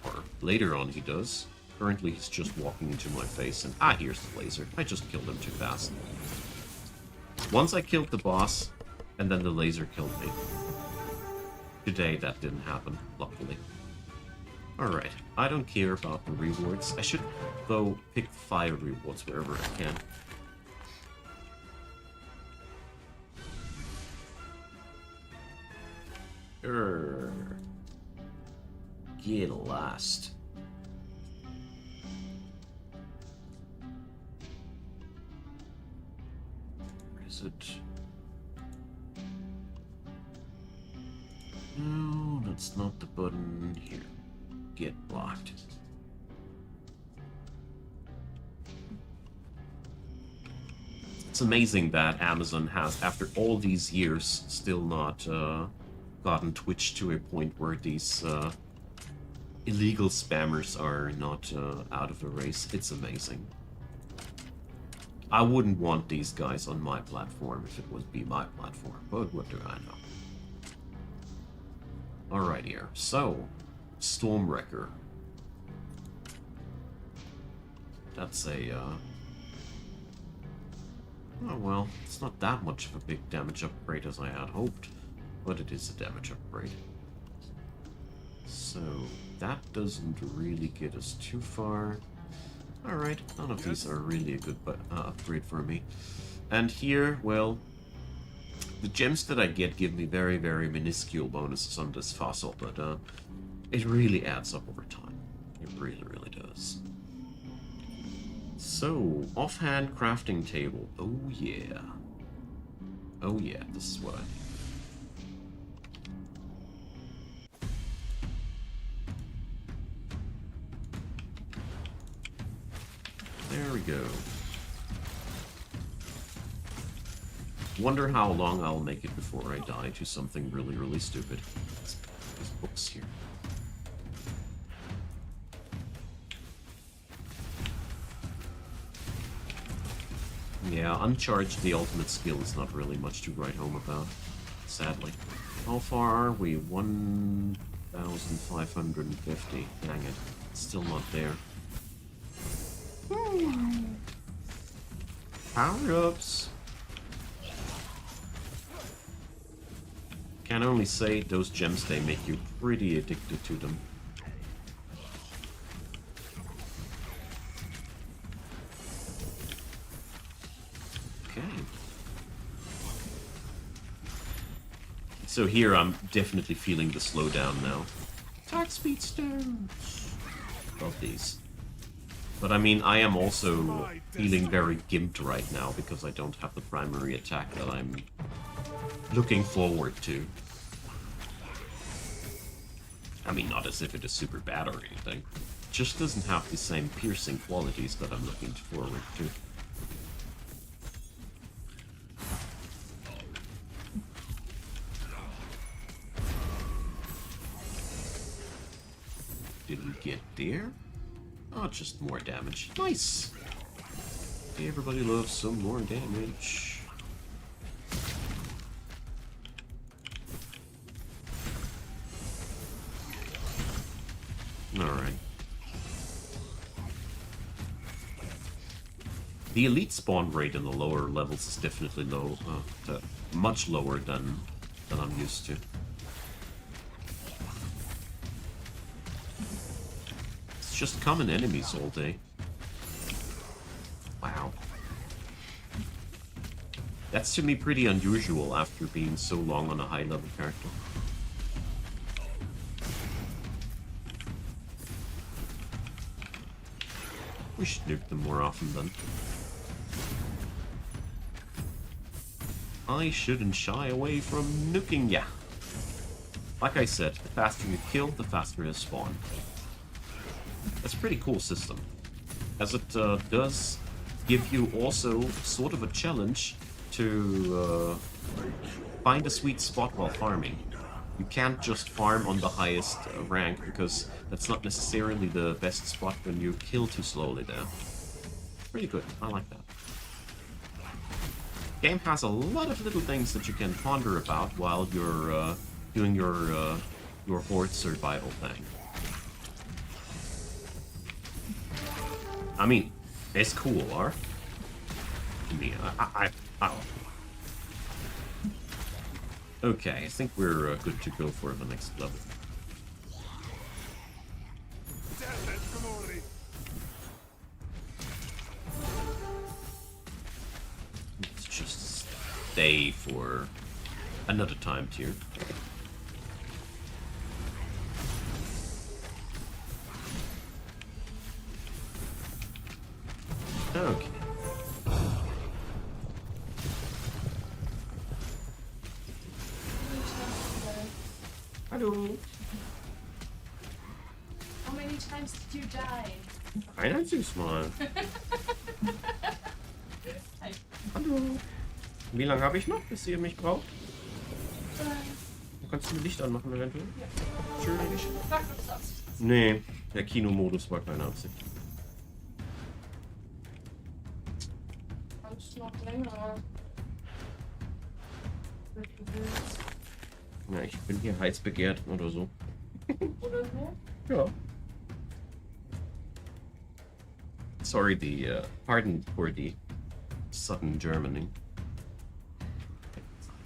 Or later on he does. Currently he's just walking into my face and here's the laser. I just killed him too fast. Once I killed the boss, and then the laser killed me. Today that didn't happen, luckily. Alright, I don't care about the rewards. I should, though, pick 5 rewards wherever I can. Get lost. Where is it? No, that's not the button here. Get blocked. It's amazing that Amazon has, after all these years, still not gotten Twitch to a point where these illegal spammers are not out of the race. It's amazing. I wouldn't want these guys on my platform if it would be my platform, but what do I know? Alright here, so, Stormwrecker. That's a, oh well, it's not that much of a big damage upgrade as I had hoped, but it is a damage upgrade. So, that doesn't really get us too far. Alright, none of these are really a good upgrade for me. And here, well, the gems that I get give me very, very minuscule bonuses on this fossil, but it really adds up over time. It really, really does. So, offhand crafting table. Oh yeah. Oh yeah, this is what I need. There we go. Wonder how long I'll make it before I die to something really, really stupid. These books here. Yeah, uncharged the ultimate skill is not really much to write home about, sadly. How far are we? 1,550. Dang it. Still not there. Power-ups! Can only say those gems, they make you pretty addicted to them. Okay. So here I'm definitely feeling the slowdown now. Attack speed stones! Of these. But I mean, I am also feeling very gimped right now because I don't have the primary attack that I'm looking forward to. I mean, not as if it is super bad or anything. It just doesn't have the same piercing qualities that I'm looking forward to. Did we get there? Oh, just more damage. Nice! Everybody loves some more damage. Alright. The elite spawn rate in the lower levels is definitely low, much lower than I'm used to. It's just common enemies all day. Wow. That's to me pretty unusual after being so long on a high level character. We should nuke them more often then. I shouldn't shy away from nuking ya. Like I said, the faster you kill, the faster you spawn. That's a pretty cool system. As it does give you also sort of a challenge to find a sweet spot while farming. You can't just farm on the highest rank, because that's not necessarily the best spot when you kill too slowly there. Pretty good, I like that. Game has a lot of little things that you can ponder about while you're doing your horde survival thing. I mean, it's cool, or? I mean, I Okay, I think we're good to go for the next level. Let's just stay for another time tier. Okay. Hallo. How many times did you die? Ein einziges Mal. Hi. Hallo. Wie lange habe ich noch, bis ihr mich braucht? Kannst du mir Licht anmachen eventuell? Ja. Schön. Sag uns das. Nee, der Kinomodus war keine Absicht. Kannst noch länger. Ja, ich bin hier heiß begehrt oder so. Oder so? Ja. Sorry, pardon for the sudden Germaning.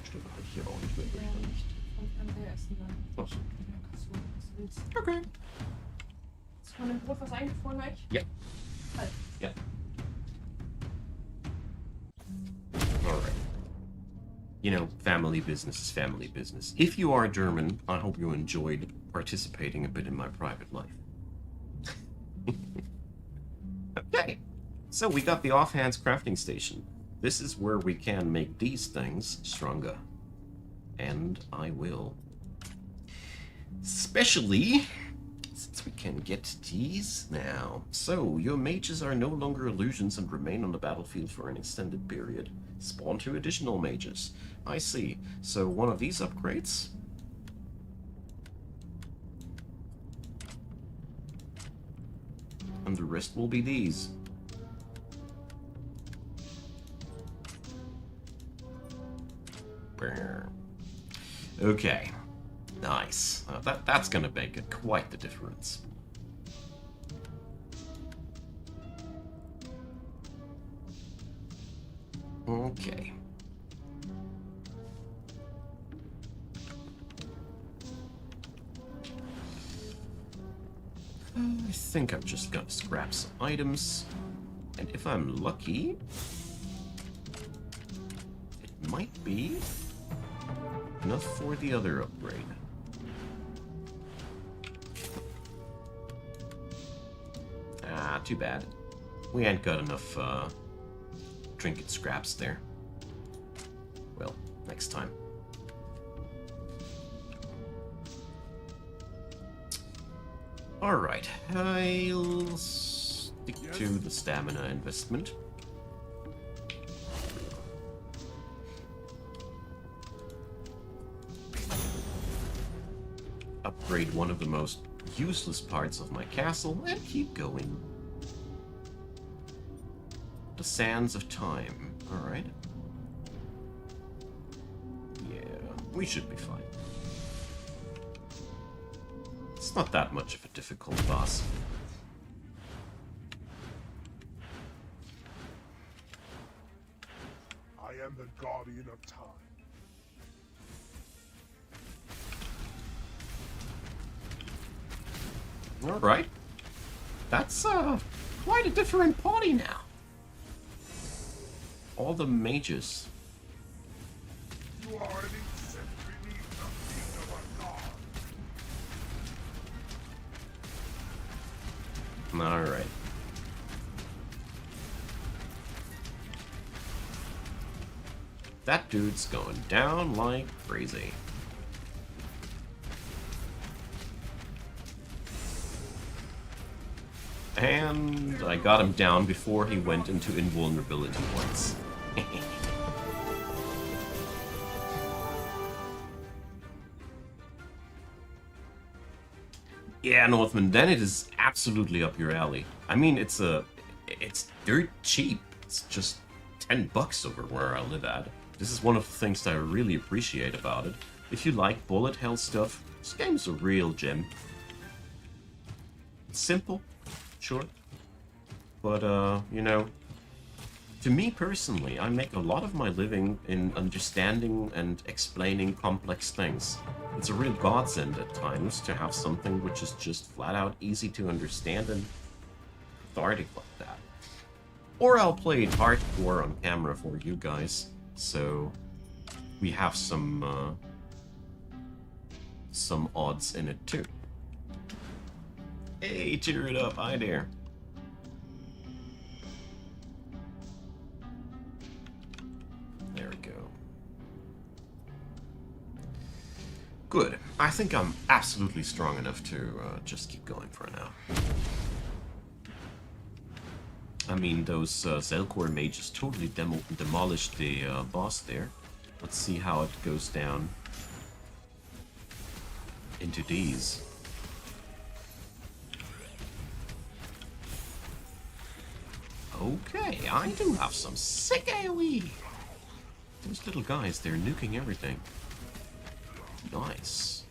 Stimmt, halt hier auch nicht mehr durch, dann nicht. Und kann der essen dann. Ach so. Ja, kannst du, was du willst. Okay. Ist von dem Brot was eingefroren euch? Ja. Halt. Ja. Alright. You know, family business is family business. If you are German, I hope you enjoyed participating a bit in my private life. Okay, so we got the offhands crafting station. This is where we can make these things stronger. And I will. Especially since we can get these now. So, your mages are no longer illusions and remain on the battlefield for an extended period. Spawn 2 additional mages. I see. So, one of these upgrades. And the rest will be these. Okay. Nice. That's gonna make it quite the difference. Okay. I think I'm just gonna scrap some items. And if I'm lucky, it might be enough for the other upgrade. Ah, too bad. We ain't got enough trinket scraps there. Well, next time. Alright, I'll stick to the stamina investment. Upgrade one of the most useless parts of my castle and keep going. The Sands of Time. Alright. Yeah, we should be fine. It's not that much of a difficult boss. I am the guardian of time. Alright. That's quite a different party now. All the mages. You are an insect beneath the feet of a god. Alright. That dude's going down like crazy. And I got him down before he went into invulnerability points. Yeah, Northman, then it is absolutely up your alley. I mean, it's dirt cheap. It's just $10 over where I live at. This is one of the things that I really appreciate about it. If you like bullet hell stuff, this game's a real gem. It's simple, sure. But, you know, to me personally, I make a lot of my living in understanding and explaining complex things. It's a real godsend at times to have something which is just flat out easy to understand and cathartic like that. Or I'll play it hardcore on camera for you guys, so we have some odds in it too. Hey, cheer it up, hi there. There we go. Good. I think I'm absolutely strong enough to just keep going for now. I mean, those Zelkor mages totally demolished the boss there. Let's see how it goes down into these. Okay, I do have some sick AoE. Those little guys, they're nuking everything. Nice.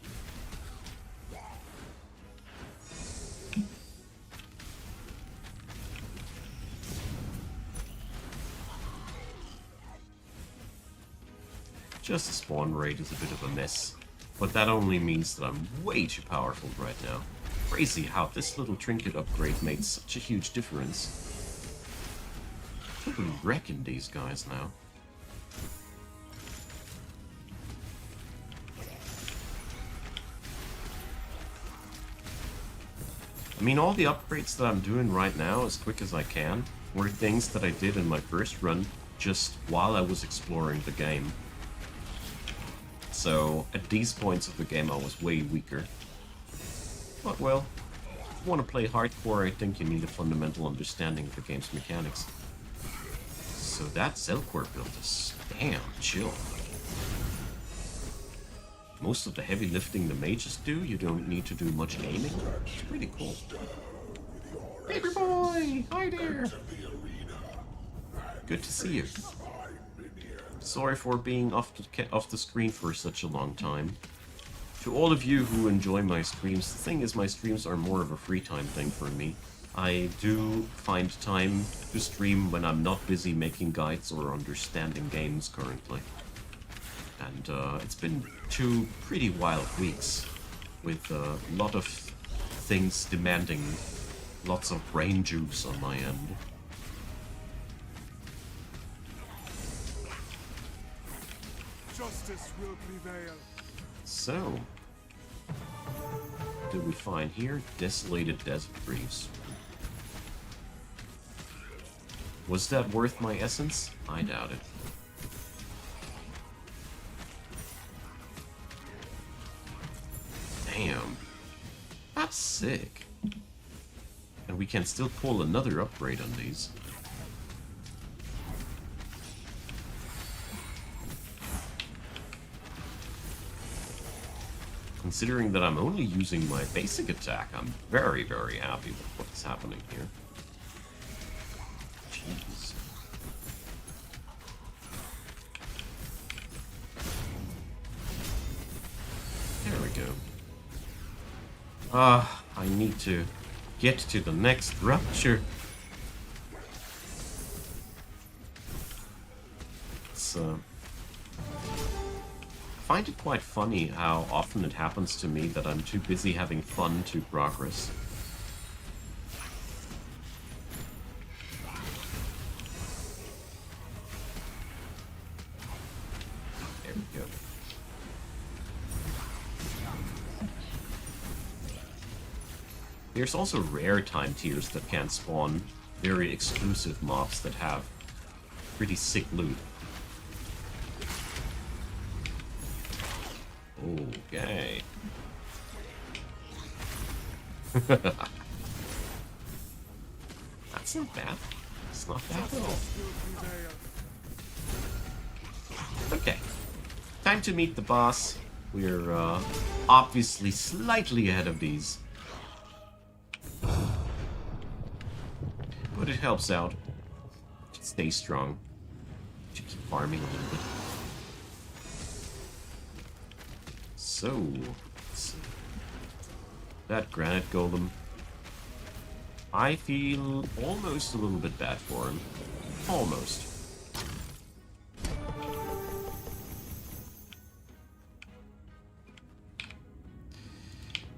Just the spawn rate is a bit of a mess, but that only means that I'm way too powerful right now. Crazy how this little trinket upgrade made such a huge difference. Totally wrecking these guys now. I mean, all the upgrades that I'm doing right now, as quick as I can, were things that I did in my first run just while I was exploring the game. So, at these points of the game, I was way weaker. But, well, if you want to play hardcore, I think you need a fundamental understanding of the game's mechanics. So that Zelkor build is damn chill. Most of the heavy lifting the mages do, you don't need to do much aiming. It's pretty cool. Baby boy! Hi there! Good to see you. Sorry for being off the screen for such a long time. To all of you who enjoy my streams, the thing is my streams are more of a free time thing for me. I do find time to stream when I'm not busy making guides or understanding games currently. And it's been 2 pretty wild weeks with a lot of things demanding lots of brain juice on my end. Justice will prevail. So, what did we find here? Desolated desert trees. Was that worth my essence? I doubt it. Damn. That's sick. And we can still pull another upgrade on these. Considering that I'm only using my basic attack, I'm very, very happy with what's happening here. Jeez. There we go. I need to get to the next rupture. It's, I find it quite funny how often it happens to me that I'm too busy having fun to progress. There we go. There's also rare time tiers that can spawn very exclusive mobs that have pretty sick loot. Okay. That's not bad. It's not bad at all. Okay. Time to meet the boss. We're obviously slightly ahead of these. But it helps out. To stay strong. To keep farming a little bit. So, let's see. That granite golem. I feel almost a little bit bad for him. Almost.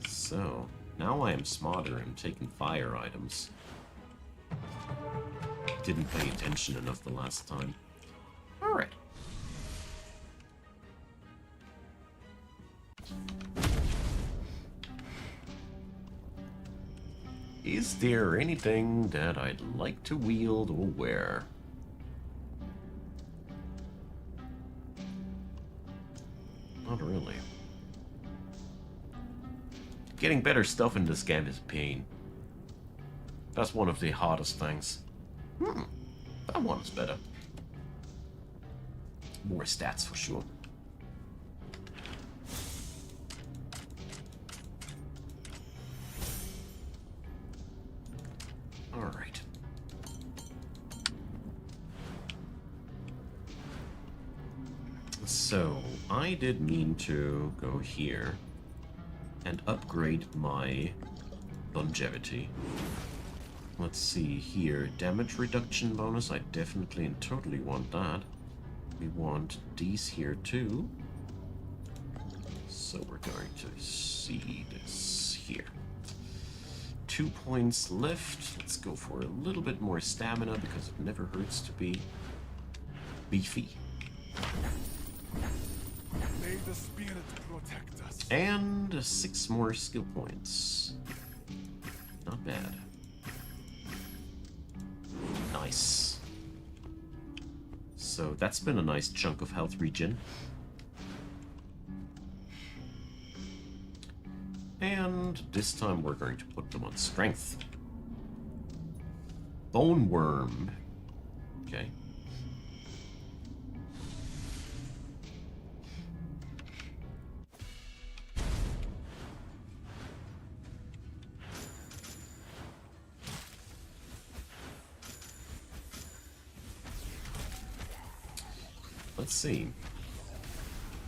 So, now I am smarter and taking fire items. Didn't pay attention enough the last time. Alright. Is there anything that I'd like to wield or wear? Not really. Getting better stuff in this game is a pain. That's one of the hardest things. That one's better. More stats for sure. Alright. So, I did mean to go here and upgrade my longevity. Let's see here. Damage reduction bonus. I definitely and totally want that. We want these here too. So we're going to see this here. 2 points left. Let's go for a little bit more stamina because it never hurts to be beefy. May the spirit protect us. And 6 more skill points. Not bad. Nice. So that's been a nice chunk of health regen. And this time we're going to put them on strength. Bone worm. Okay. Let's see.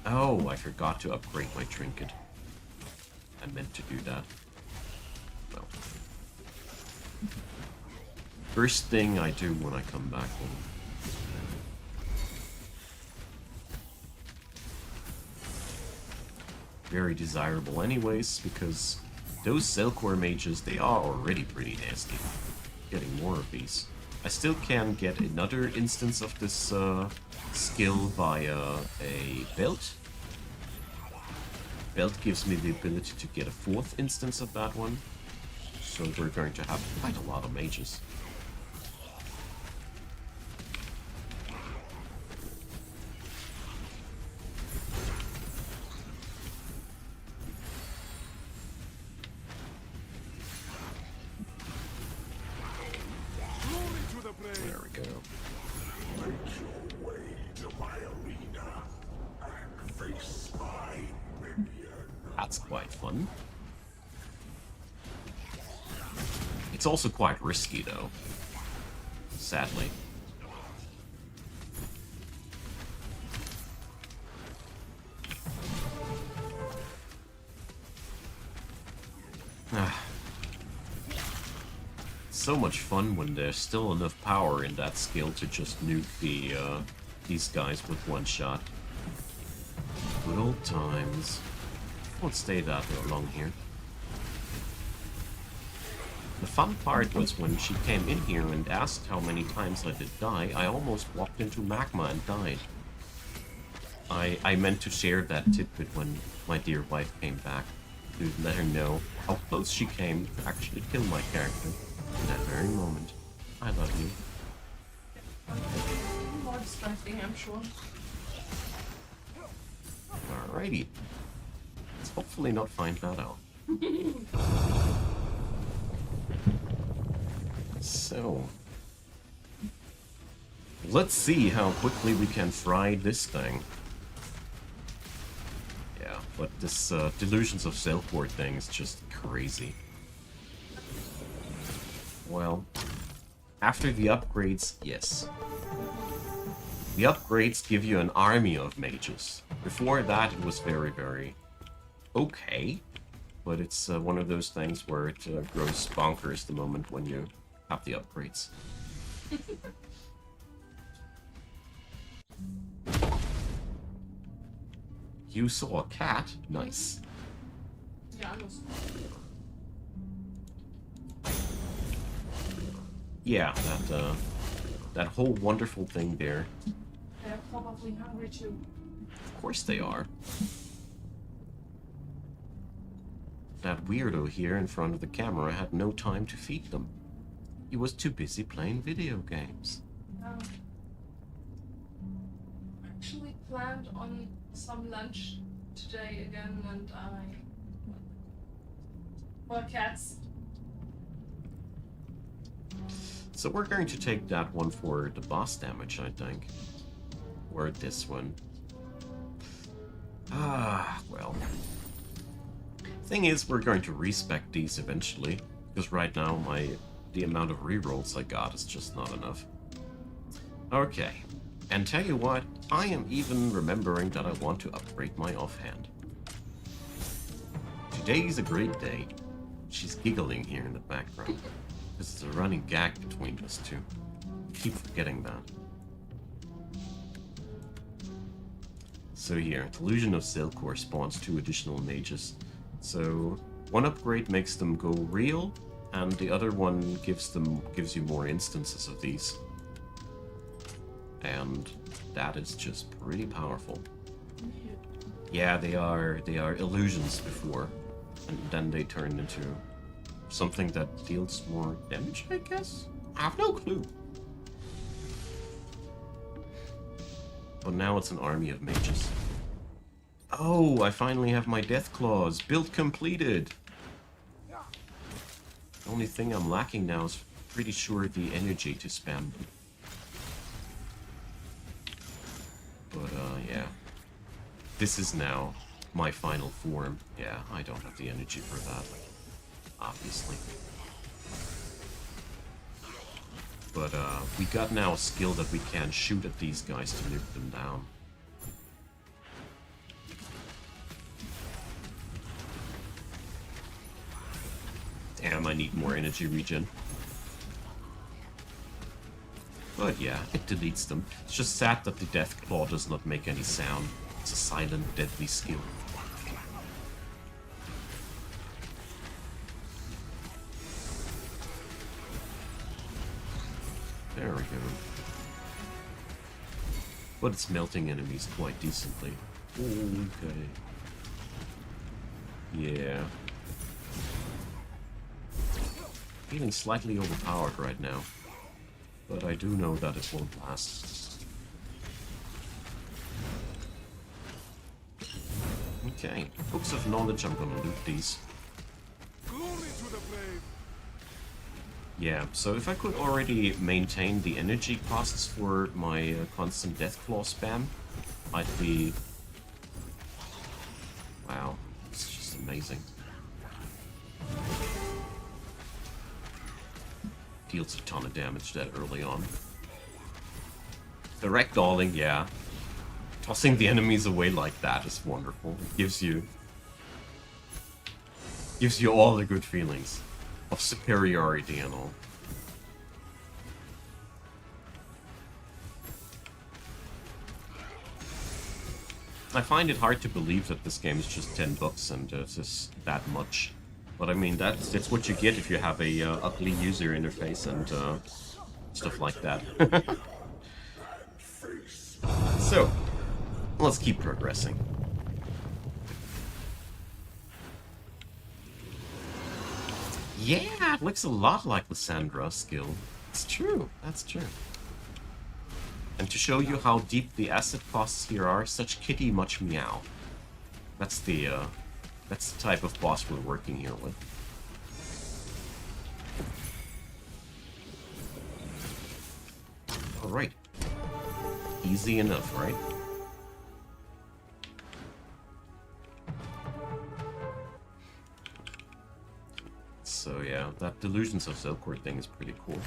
Oh, I forgot to upgrade my trinket. I meant to do that. Well. First thing I do when I come back home. Very desirable anyways, because those Cellcore mages, they are already pretty nasty. Getting more of these. I still can get another instance of this skill via a belt. Belt gives me the ability to get a 4th instance of that one. So we're going to have quite a lot of mages. There we go. Make your way to my arena and face my minion. That's quite fun. It's also quite risky, though. Sadly. So much fun when there's still enough power in that skill to just nuke these guys with one shot. Good old times. Won't stay that long here. The fun part was when she came in here and asked how many times I did die, I almost walked into magma and died. I meant to share that tidbit when my dear wife came back, to let her know how close she came to actually kill my character in that very moment. I love you. More distracting, I'm sure. Alrighty. Let's hopefully not find that out. So, let's see how quickly we can fry this thing. Yeah, but this Delusions of Cellcore thing is just crazy. Well, after the upgrades, yes. The upgrades give you an army of mages. Before that, it was very, very okay. But it's one of those things where it grows bonkers the moment when you have the upgrades. You saw a cat? Nice. Yeah, I was. Yeah, that whole wonderful thing there. They're probably hungry too. Of course they are. That weirdo here in front of the camera had no time to feed them. He was too busy playing video games. Actually planned on some lunch today again, and for cats. So we're going to take that one for the boss damage, I think. Or this one. Ah, well. Thing is, we're going to respec these eventually, because right now the amount of rerolls I got is just not enough. Okay, and tell you what, I am even remembering that I want to upgrade my offhand. Today's a great day. She's giggling here in the background. This is a running gag between us two. I keep forgetting that. So here, Delusion of Cellcore spawns 2 additional mages. So one upgrade makes them go real, and the other one gives you more instances of these. And that is just pretty powerful. Yeah, they are illusions before, and then they turn into something that deals more damage, I guess? I have no clue. But now it's an army of mages. Oh, I finally have my death claws. Build completed. The only thing I'm lacking now is pretty sure the energy to spam them. But yeah. This is now my final form. Yeah, I don't have the energy for that. Obviously. But we got now a skill that we can shoot at these guys to nuke them down. Damn, I need more energy regen. But yeah, it deletes them. It's just sad that the Death Claw does not make any sound. It's a silent, deadly skill. There we go. But it's melting enemies quite decently. Okay. Yeah. Feeling slightly overpowered right now. But I do know that it won't last. Okay. Books of knowledge, I'm gonna loot these. Yeah, so if I could already maintain the energy costs for my constant Deathclaw spam, I'd be... Wow, it's just amazing. Deals a ton of damage that early on. The ragdolling, yeah. Tossing the enemies away like that is wonderful. It gives you all the good feelings of superiority and all. I find it hard to believe that this game is just $10 and it's just that much. But I mean, that's what you get if you have a ugly user interface and stuff like that. So, let's keep progressing. Yeah, it looks a lot like Lyssandra's skill. It's true, that's true. And to show you how deep the asset costs here are, such kitty much meow. That's the type of boss we're working here with. Alright. Easy enough, right? So yeah, that Delusions of Zelkor thing is pretty cool.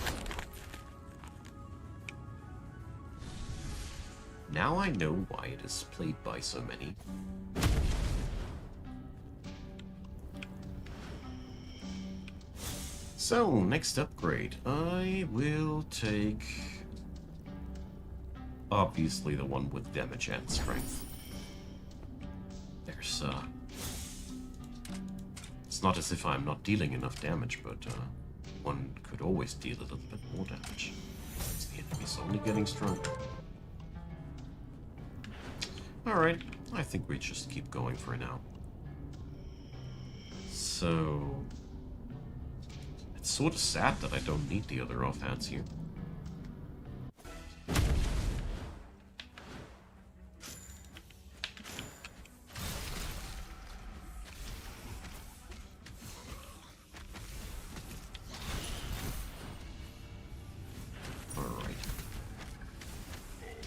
Now I know why it is played by so many. So, next upgrade. I will take... obviously the one with damage and strength. There's, it's not as if I'm not dealing enough damage, but, one could always deal a little bit more damage. The enemy's only getting stronger. Alright, I think we just keep going for now. So... it's sort of sad that I don't need the other offhands here.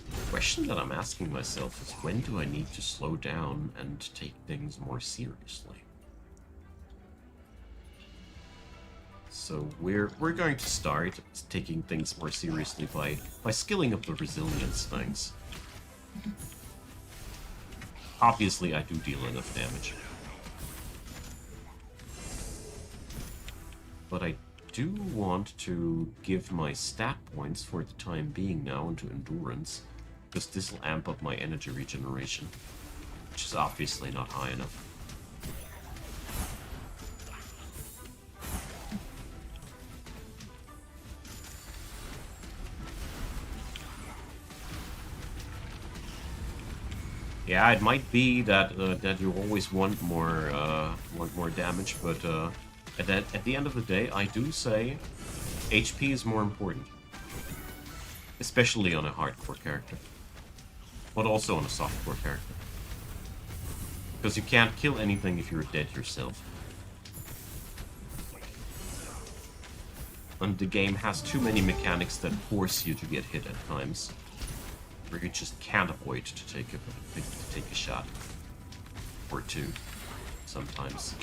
The question that I'm asking myself is, when do I need to slow down and take things more seriously? So we're going to start taking things more seriously by skilling up the resilience things. Obviously, I do deal enough damage. But I do want to give my stat points for the time being now into endurance, because this will amp up my energy regeneration, which is obviously not high enough. Yeah, it might be that that you always want more damage, but at the end of the day, I do say HP is more important, especially on a hardcore character, but also on a softcore character, because you can't kill anything if you're dead yourself, and the game has too many mechanics that force you to get hit at times, where you just can't avoid to take a shot or two sometimes.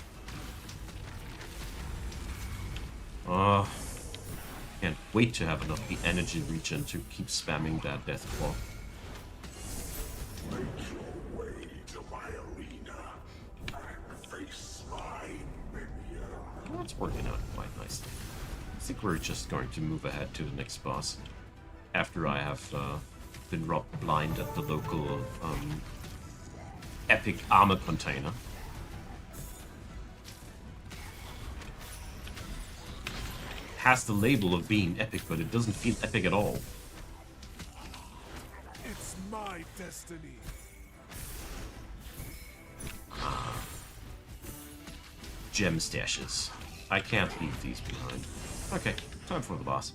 Can't wait to have enough energy regen to keep spamming that death claw. Make your way to my arena and face my minion. What? it's working out quite nicely. I think we're just going to move ahead to the next boss after I have been robbed blind at the local epic armor container. Has the label of being epic, but it doesn't feel epic at all. It's my destiny. Gem stashes. I can't leave these behind. Okay, time for the boss.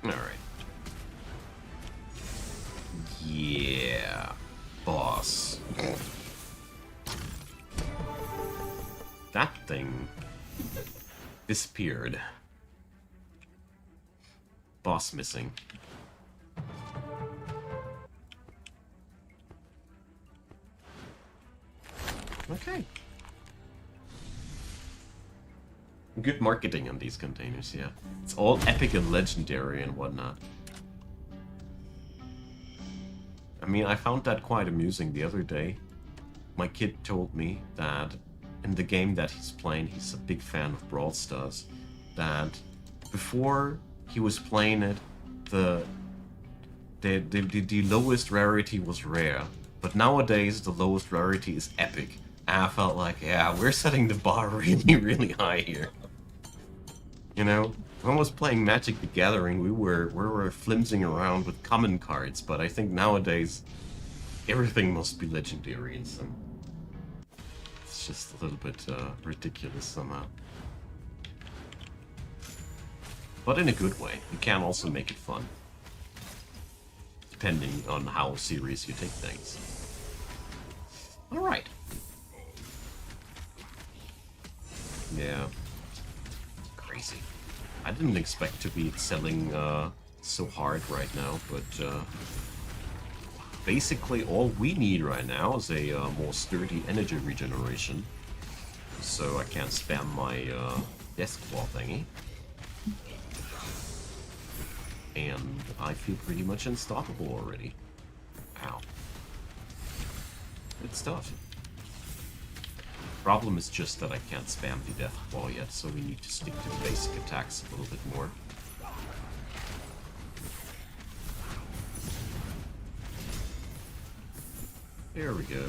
Alright. Yeah. Boss. That thing disappeared. Boss missing. Okay. Good marketing on these containers, yeah. It's all epic and legendary and whatnot. I mean, I found that quite amusing the other day. My kid told me that in the game that he's playing, he's a big fan of Brawl Stars, that before he was playing it, the lowest rarity was rare, but nowadays the lowest rarity is epic. And I felt like, yeah, we're setting the bar really, really high here. You know, when I was playing Magic the Gathering, we were flimsing around with common cards, but I think nowadays everything must be legendary in some. It's just a little bit ridiculous somehow. But in a good way. You can also make it fun. Depending on how serious you take things. Alright. Yeah. Crazy. I didn't expect to be selling so hard right now, but basically all we need right now is a more sturdy energy regeneration. So I can't spam my death claw thingy. And I feel pretty much unstoppable already. Ow. Good stuff. Problem is just that I can't spam the death claw yet, so we need to stick to the basic attacks a little bit more. There we go.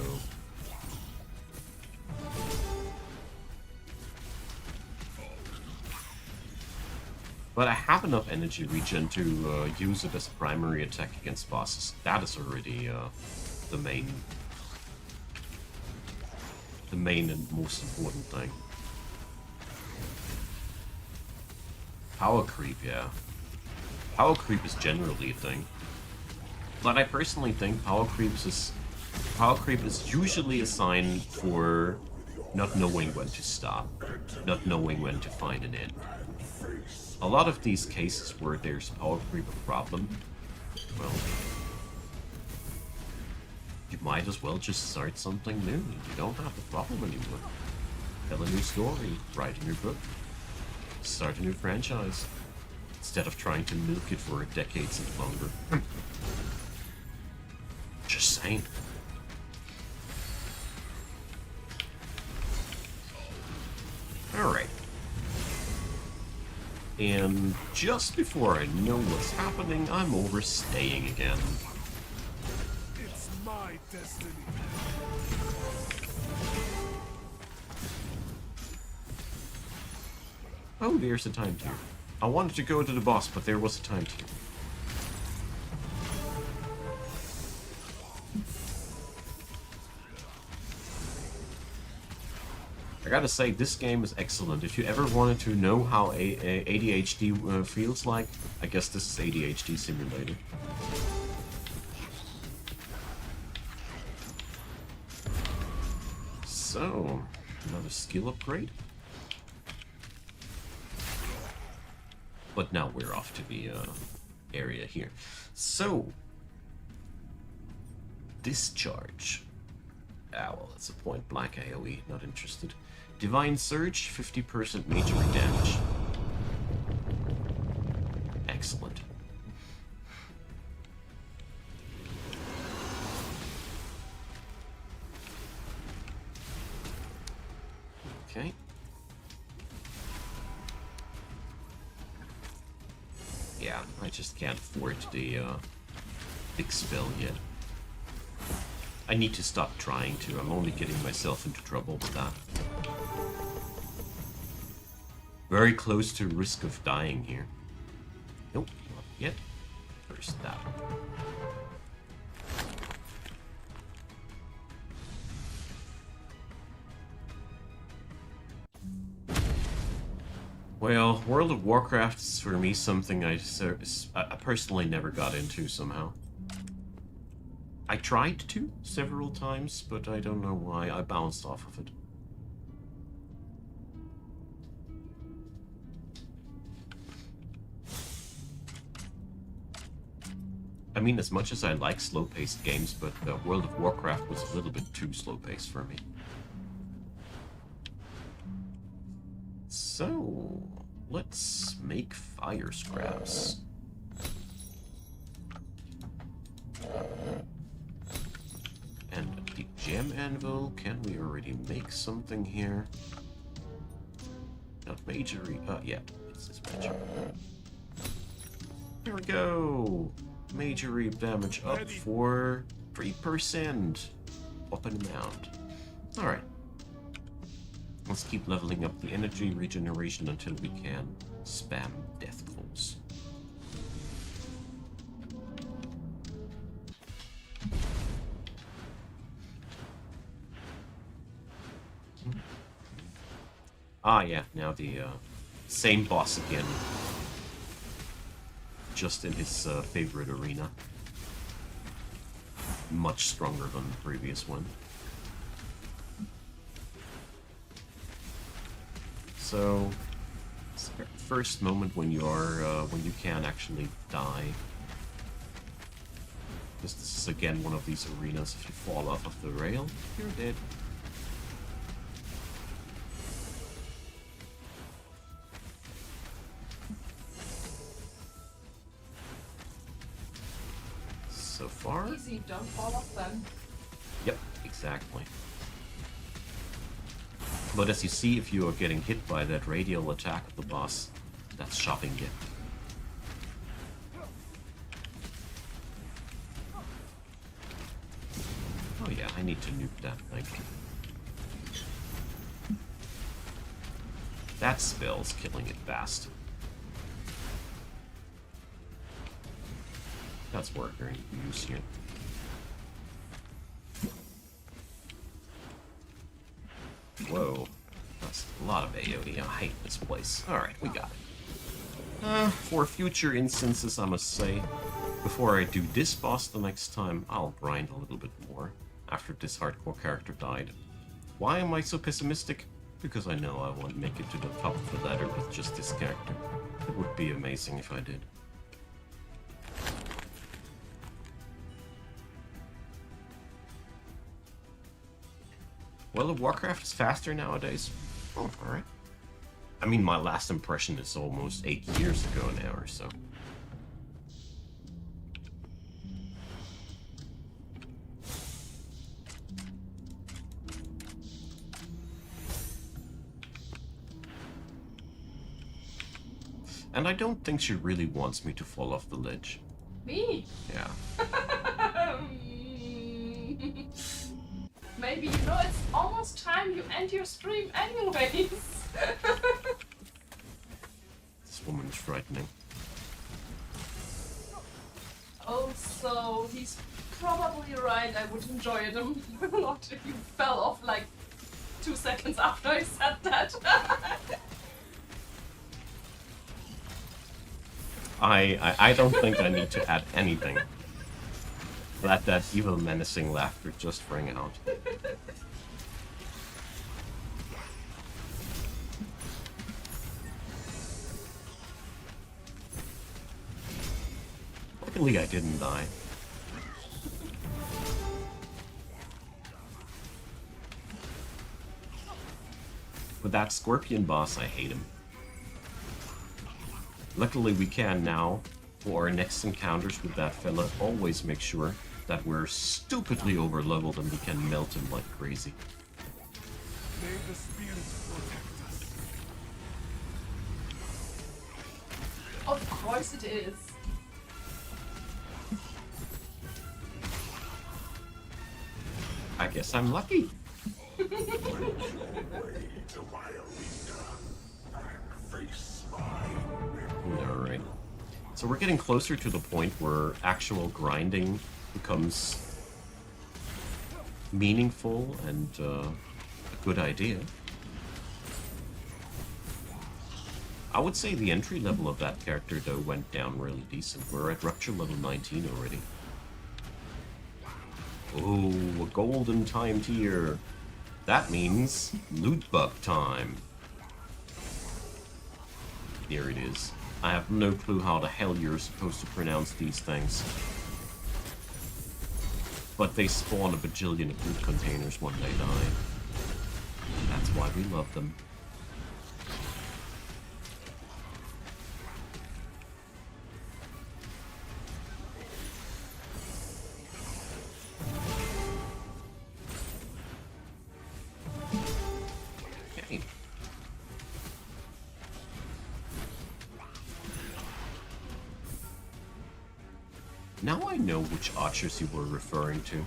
But I have enough energy regen to use it as a primary attack against bosses. That is already the main and most important thing. Power creep, yeah. Power creep is generally a thing. But I personally think power creep is usually a sign for not knowing when to stop, not knowing when to find an end. A lot of these cases where there's power creep a problem, well, you might as well just start something new. You don't have the problem anymore. Tell a new story, write a new book, start a new franchise, instead of trying to milk it for decades and longer. Just saying. Alright. And just before I know what's happening, I'm overstaying again. It's my destiny. Oh, there's a time tier. I wanted to go to the boss, but there was a time tier. I gotta say, this game is excellent. If you ever wanted to know how ADHD feels like, I guess this is ADHD simulated. So, another skill upgrade. But now we're off to the area here. So, discharge. Ah, well, that's a point blank AoE, not interested. Divine Surge, 50% magery damage. Excellent. Okay. Yeah, I just can't afford the big spell yet. I need to stop trying to. I'm only getting myself into trouble with that. Very close to risk of dying here. Nope, not yet. First that. Well, World of Warcraft is for me something I personally never got into somehow. I tried to several times, but I don't know why. I bounced off of it. I mean, as much as I like slow-paced games, but World of Warcraft was a little bit too slow-paced for me. So, let's make fire scraps. And the gem anvil, can we already make something here? Not magery, yeah, it's this magery. Here we go! Magery damage up for 3%. Up and amount. Alright. Let's keep leveling up the energy regeneration until we can spam death claws. Ah, yeah, now the same boss again. Just in his favorite arena. Much stronger than the previous one. So, it's the first moment when you are, when you can actually die. This is again one of these arenas. If you fall off of the rail, you're dead. So far. Easy, don't fall off then. Yep, exactly. But as you see, if you are getting hit by that radial attack of the boss, that's shopping gift. Oh yeah, I need to nuke that thing. That spell's killing it fast. That's worth very use here. Whoa, that's a lot of AoE. I hate this place. Alright, we got it. For future instances, I must say, before I do this boss the next time, I'll grind a little bit more after this hardcore character died. Why am I so pessimistic? Because I know I won't make it to the top of the ladder with just this character. It would be amazing if I did. Well, Warcraft is faster nowadays. Oh, alright. I mean, my last impression is almost 8 years ago now or so. And I don't think she really wants me to fall off the ledge. Me? Yeah. Maybe, you know, it's almost time you end your stream anyways. This woman is frightening. Also, he's probably right. I would enjoy it a lot if you fell off like 2 seconds after I said that. I don't think I need to add anything. Let that evil menacing laughter just ring out. Luckily I didn't die. With that scorpion boss, I hate him. Luckily we can now, for our next encounters with that fella, always make sure that we're stupidly overleveled and we can melt him like crazy. May the spirits protect us. Of course it is. I guess I'm lucky. Way to my arena and face my Alright. So we're getting closer to the point where actual grinding becomes meaningful and a good idea. I would say the entry level of that character, though, went down really decent. We're at Rupture level 19 already. Oh, a golden time tier. That means loot bug time. There it is. I have no clue how the hell you're supposed to pronounce these things. But they spawn a bajillion loot containers when they die. That's why we love them. Okay. Now I know which archers you were referring to.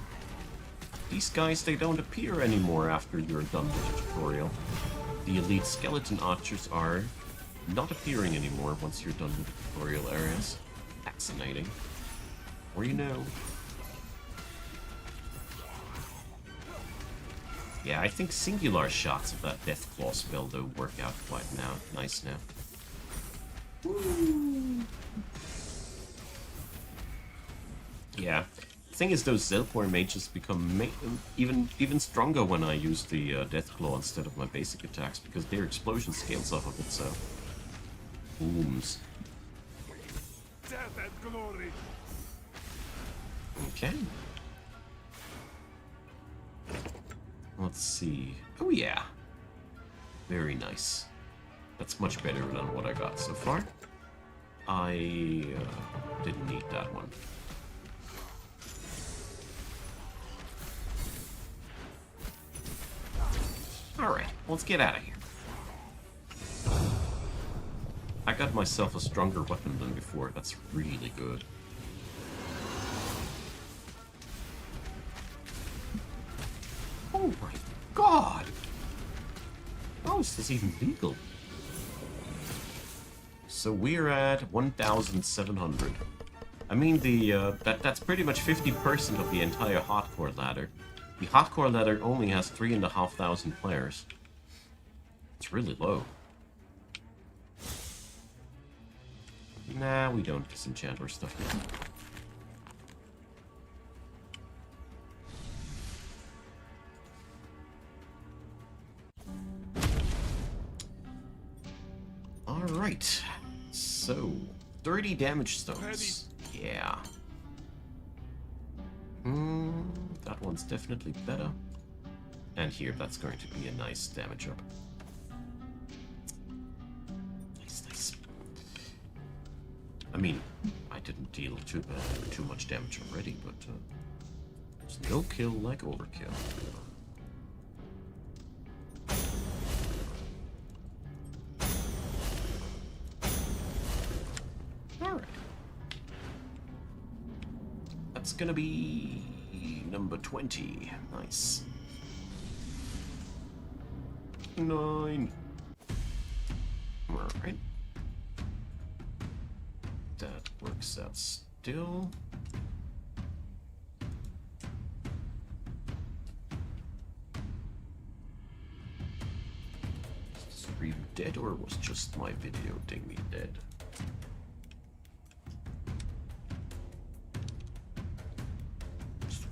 These guys, they don't appear anymore after you're done with the tutorial. The elite skeleton archers are not appearing anymore once you're done with the tutorial areas. Fascinating. Or you know. Yeah, I think singular shots of that Deathclaw spell though work out quite nice now. Woo. Yeah. The thing is, those Zelpor mages become even stronger when I use the Deathclaw instead of my basic attacks, because their explosion scales off of itself. Booms. death and glory. Okay. Let's see. Oh yeah. Very nice. That's much better than what I got so far. I didn't need that one. Alright, let's get out of here. I got myself a stronger weapon than before. That's really good. Oh my god! How is this even legal? So we're at 1,700. I mean, that's pretty much 50% of the entire hardcore ladder. The hardcore ladder only has 3,500 players. It's really low. Nah, we don't disenchant our stuff yet. Alright, so 30 damage stones. Yeah. That one's definitely better. And here, that's going to be a nice damage up. Nice, nice. I mean, I didn't deal too much damage already, but there's no kill like overkill. That's gonna be number 20. Nice. 9. Alright. That works out still. Is the stream dead, or was just my video dinging dead?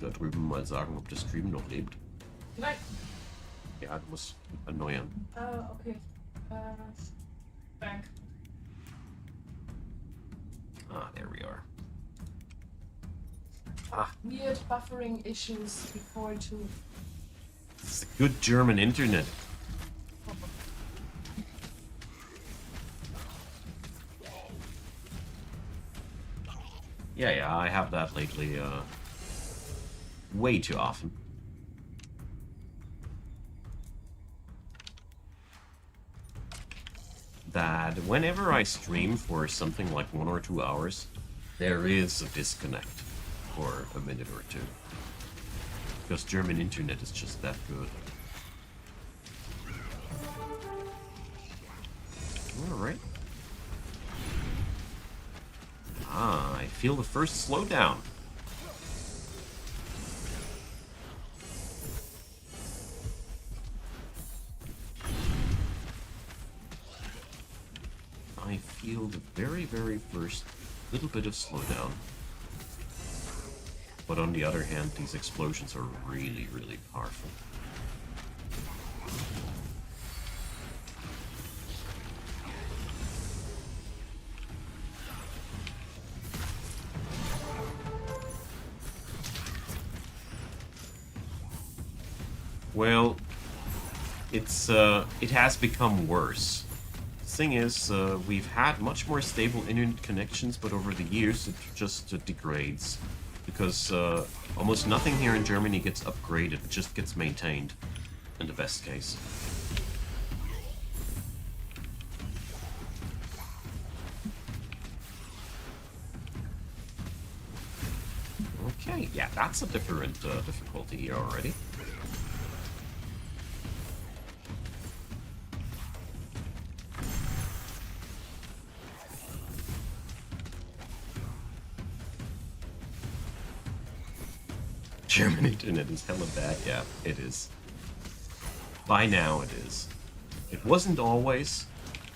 Da drüben mal sagen, ob der Stream noch lebt. Nein. Ja, du musst erneuern. Okay. Bank. Ah, there we are. Weird buffering issues before too. It's a good German internet. Yeah, I have that lately, way too often. that whenever I stream for something like 1 or 2 hours, there is a disconnect for a minute or two. Because German internet is just that good. Alright. Ah, I feel the first slowdown. I feel the very, very first little bit of slowdown. But on the other hand, these explosions are really, really powerful. Well, it has become worse. The thing is, we've had much more stable internet connections, but over the years it just degrades. Because almost nothing here in Germany gets upgraded, it just gets maintained, in the best case. Okay, yeah, that's a different difficulty here already. German internet is hella bad. Yeah, it is. By now it is. It wasn't always,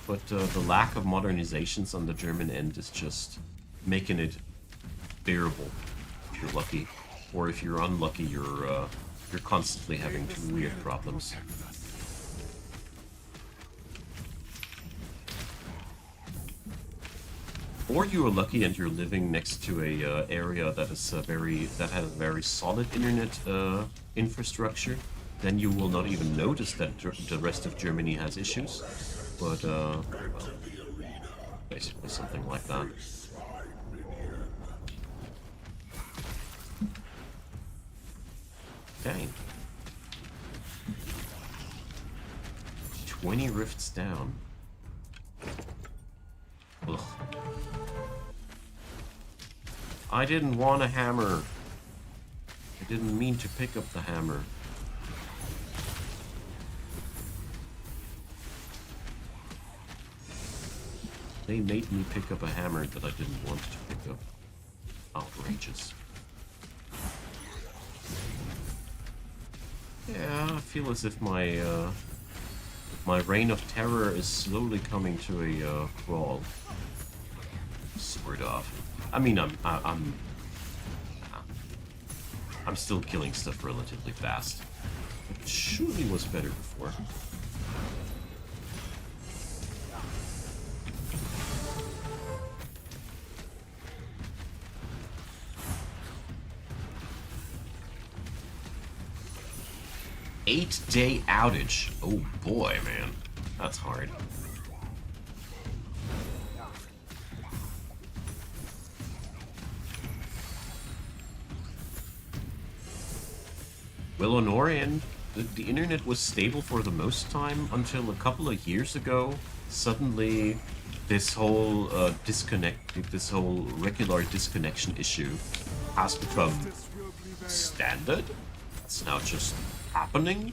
but the lack of modernizations on the German end is just making it bearable if you're lucky. Or if you're unlucky, you're constantly having weird problems. Or you are lucky and you're living next to a area that is that has a very solid internet infrastructure. Then you will not even notice that the rest of Germany has issues. But well, basically something like that. Okay. 20 rifts down. Ugh. I didn't want a hammer. I didn't mean to pick up the hammer. They made me pick up a hammer that I didn't want to pick up. Outrageous. Yeah, I feel as if my my reign of terror is slowly coming to a crawl. Sort of. I mean, I'm still killing stuff relatively fast. It surely was better before. Eight-day outage. Oh boy, man. That's hard. Well, on our end, the internet was stable for the most time until a couple of years ago. Suddenly, this whole this whole regular disconnection issue has become standard. It's now just happening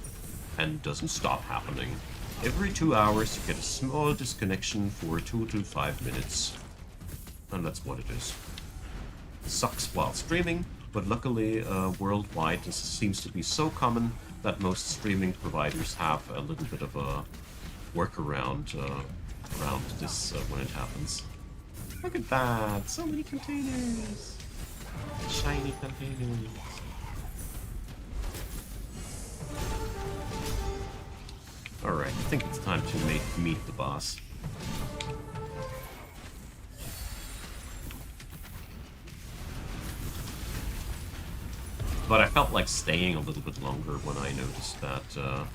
and doesn't stop happening. Every 2 hours, you get a small disconnection for 2 to 5 minutes. And that's what it is. It sucks while streaming. But luckily, worldwide, this seems to be so common that most streaming providers have a little bit of a workaround around this when it happens. Look at that! So many containers! Shiny containers! Alright, I think it's time to meet the boss. But I felt like staying a little bit longer when I noticed that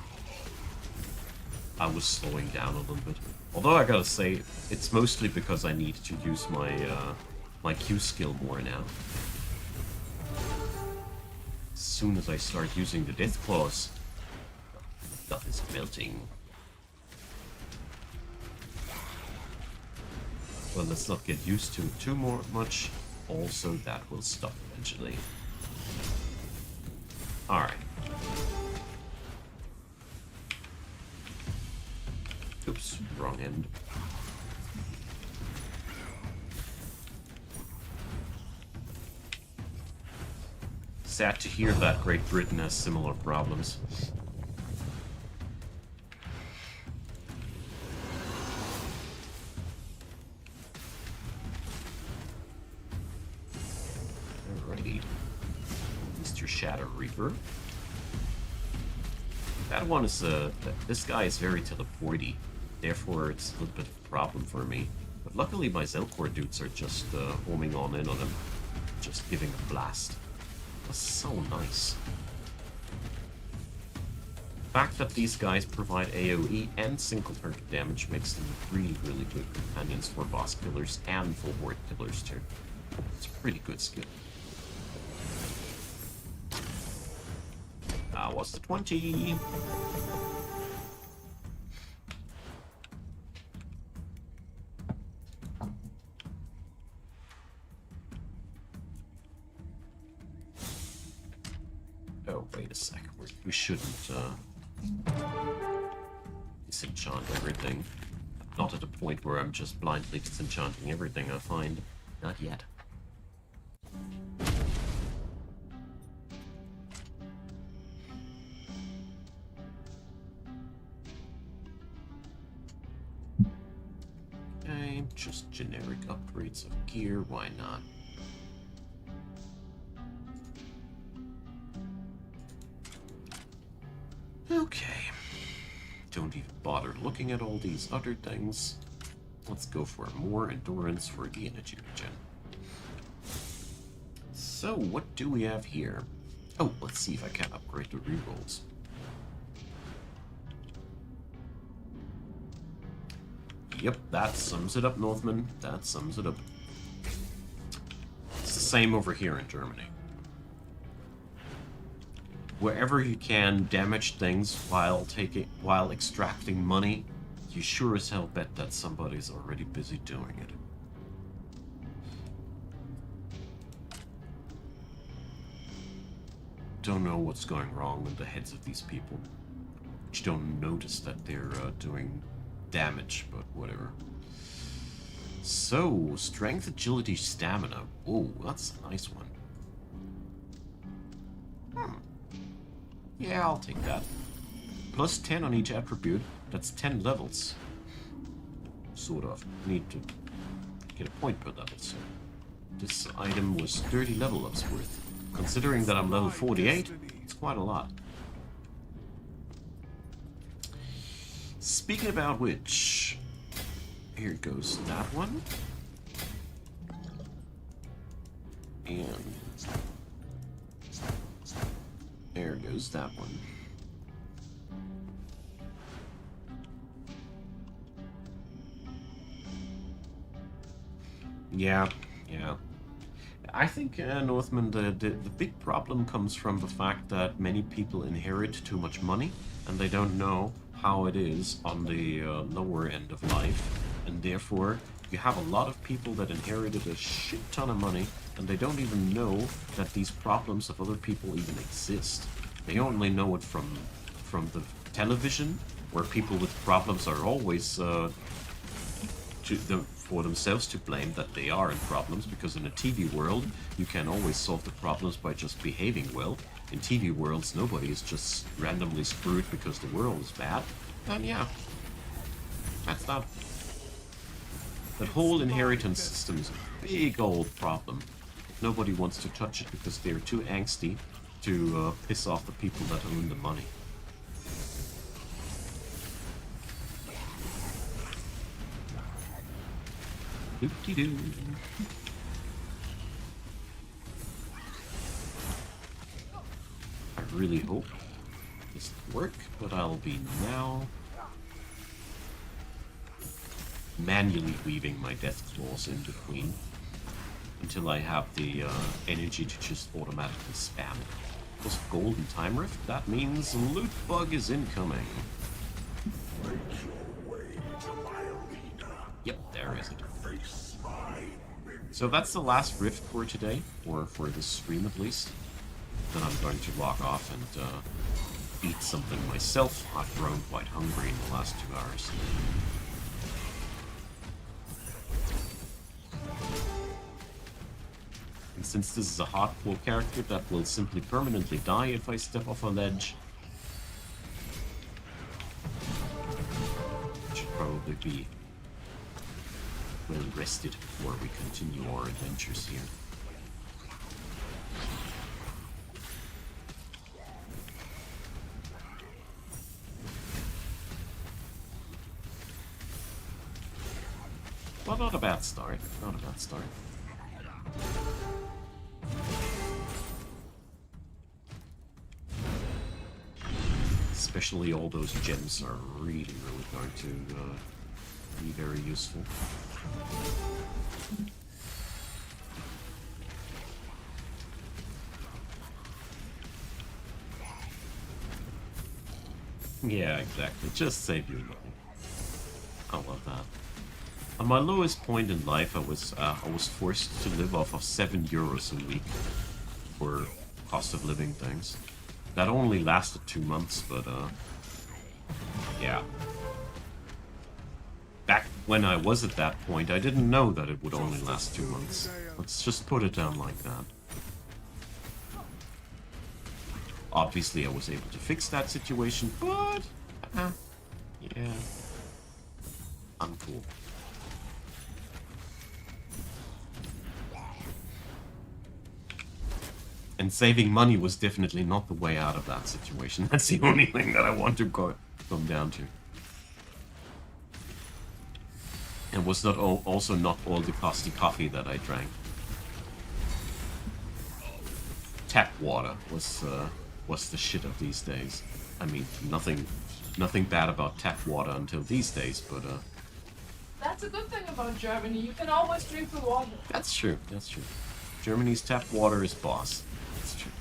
I was slowing down a little bit. Although I gotta say, it's mostly because I need to use my my Q skill more now. As soon as I start using the Death Claws, stuff is melting. Well, let's not get used to it too much. Also, that will stop eventually. Alright. Oops, wrong end. Sad to hear that Great Britain has similar problems. Alrighty. Mr. Shadow Reaper. That one is, this guy is very teleporty. Therefore, it's a little bit of a problem for me. But luckily, my Zelkor dudes are just homing on in on him. Just giving a blast. That's so nice. The fact that these guys provide AoE and single target damage makes them really, really good companions for boss killers and for horde killers too. It's a pretty good skill. What's the 20? Oh, wait a sec. We shouldn't disenchant everything. Not at a point where I'm just blindly disenchanting everything I find. Not yet. Okay, just generic upgrades of gear, why not? Okay. Don't even bother looking at all these other things. Let's go for more endurance for the energy regen. So, what do we have here? Oh, let's see if I can upgrade the rerolls. Yep, that sums it up, Northman. That sums it up. It's the same over here in Germany. Wherever you can damage things while extracting money, you sure as hell bet that somebody's already busy doing it. Don't know what's going wrong in the heads of these people. You don't notice that they're doing damage, but whatever. So, strength, agility, stamina. Oh, that's a nice one. Yeah, I'll take that. Plus 10 on each attribute. That's 10 levels. Sort of. Need to get a point per level, so... This item was 30 level ups worth. Considering that I'm level 48, it's quite a lot. Speaking about which... Here goes that one. And... There goes that one. Yeah. I think, Northman, the big problem comes from the fact that many people inherit too much money, and they don't know how it is on the lower end of life, and therefore you have a lot of people that inherited a shit ton of money, and they don't even know that these problems of other people even exist. They only know it from the television, where people with problems are always for themselves to blame that they are in problems, because in a TV world you can always solve the problems by just behaving well. In TV worlds, nobody is just randomly screwed because the world is bad. And yeah, that's that. That whole inheritance system is a big old problem. Nobody wants to touch it because they're too angsty to piss off the people that own the money. Doop-de-doo. I really hope this will work, but I'll be now manually weaving my death claws in between until I have the energy to just automatically spam it. Plus golden time rift, that means loot bug is incoming. Make your way to my arena. Yep, there is it. face my So that's the last rift for today, or for this stream at least. Then I'm going to log off and eat something myself. I've grown quite hungry in the last 2 hours. And since this is a hardcore character that will simply permanently die if I step off a ledge, I should probably be well rested before we continue our adventures here. Well, not a bad start. Not a bad start. Especially all those gems are really going to be very useful. Yeah, exactly. Just save your money. I love that. On my lowest point in life, I was forced to live off of €7 a week for cost of living things. That only lasted 2 months, but yeah. Back when I was at that point, I didn't know that it would only last 2 months. Let's just put it down like that. Obviously, I was able to fix that situation, but yeah, uncool. And saving money was definitely not the way out of that situation. That's the only thing that I want to come down to. And was not also not all the costly coffee that I drank. Tap water was the shit of these days. I mean, nothing bad about tap water until these days, but That's a good thing about Germany. You can always drink the water. That's true. That's true. Germany's tap water is boss. That's true.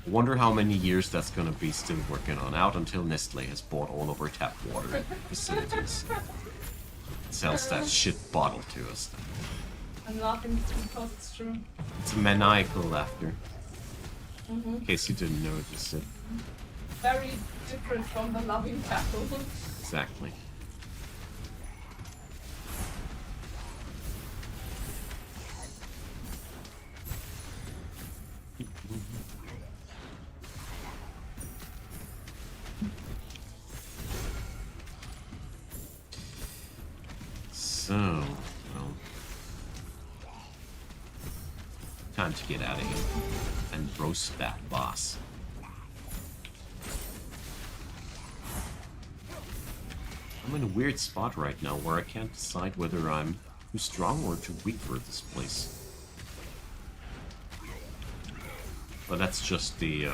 I wonder how many years that's gonna be still working on, out until Nestle has bought all of our tap water facilities. Sells that shit bottle to us. I'm laughing because it's true. It's maniacal laughter. In case you didn't notice it. Very different from the loving tackle. Exactly. So, well, time to get out of here and roast that boss. I'm in a weird spot right now where I can't decide whether I'm too strong or too weak for this place. But that's just the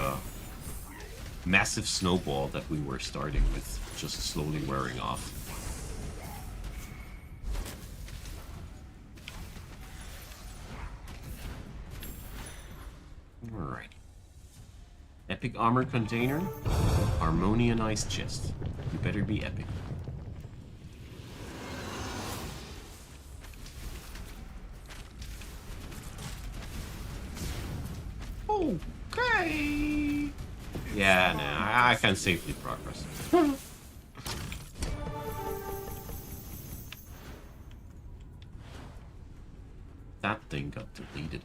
massive snowball that we were starting with, just slowly wearing off. Alright. Epic armor container, Harmonian ice chest. You better be epic. Okay. Yeah, nah, I can safely progress. That thing got deleted.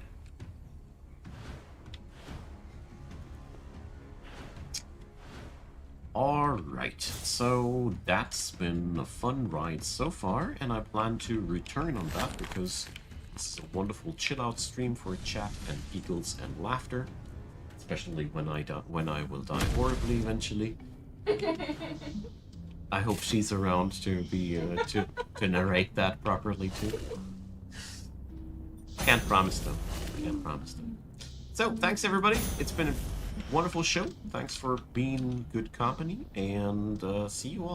Alright, so that's been a fun ride so far, and I plan to return on that because this is a wonderful chill-out stream for chat and giggles and laughter, especially when I will die horribly eventually. I hope she's around to be to narrate that properly too. Can't promise though. Can't promise though. So thanks everybody. It's been a wonderful show. Thanks for being good company, and see you all